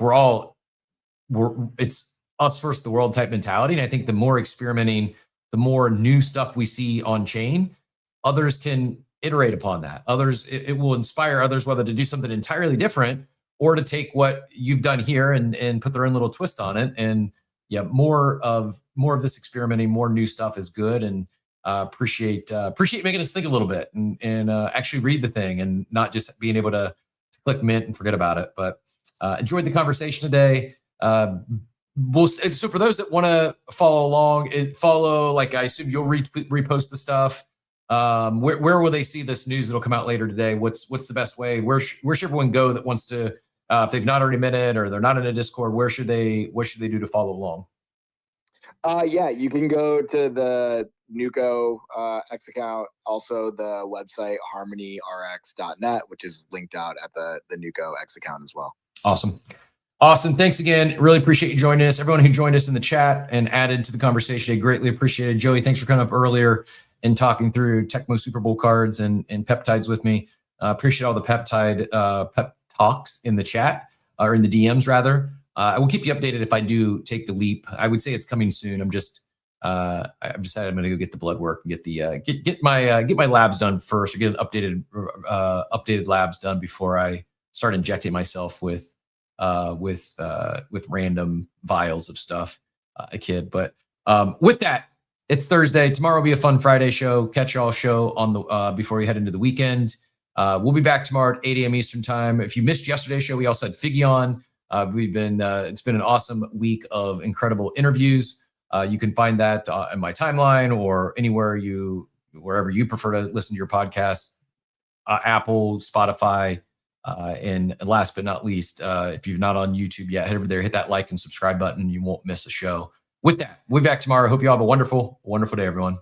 it's us versus the world type mentality. And I think the more experimenting, the more new stuff we see on chain, others can iterate upon that. It will inspire others, whether to do something entirely different or to take what you've done here and put their own little twist on it. And yeah, more of this experimenting, more new stuff is good. And appreciate making us think a little bit and actually read the thing, and not just being able to click mint and forget about it. But enjoyed the conversation today. So for those that want to follow along, like, I assume you'll repost the stuff. Where will they see this news that'll come out later today? What's the best way? Where should everyone go that wants to, if they've not already minted or they're not in a Discord, what should they do to follow along? Yeah, you can go to the Nuco X account, also the website harmonyrx.net, which is linked out at the Nuco X account as well. Awesome. Awesome. Thanks again. Really appreciate you joining us. Everyone who joined us in the chat and added to the conversation, I greatly appreciate it. Joey, thanks for coming up earlier and talking through Tecmo Super Bowl cards and peptides with me. Appreciate all the pep talks in the chat, or in the DMs rather. I will keep you updated if I do take the leap. I would say it's coming soon. I've decided I'm going to go get the blood work and get the get my labs done first, or get an updated labs done before I start injecting myself with random vials of stuff. I kid, but with that, it's Thursday. Tomorrow will be a fun Friday show, catch-all show on the before we head into the weekend. We'll be back tomorrow at 8 a.m. Eastern time. If you missed yesterday's show, we also had Figgy on. It's been an awesome week of incredible interviews. You can find that in my timeline or wherever you prefer to listen to your podcast, Apple, Spotify. And last but not least, if you're not on YouTube yet, head over there, hit that like and subscribe button. You won't miss a show. With that, we'll be back tomorrow. Hope you all have a wonderful, wonderful day, everyone.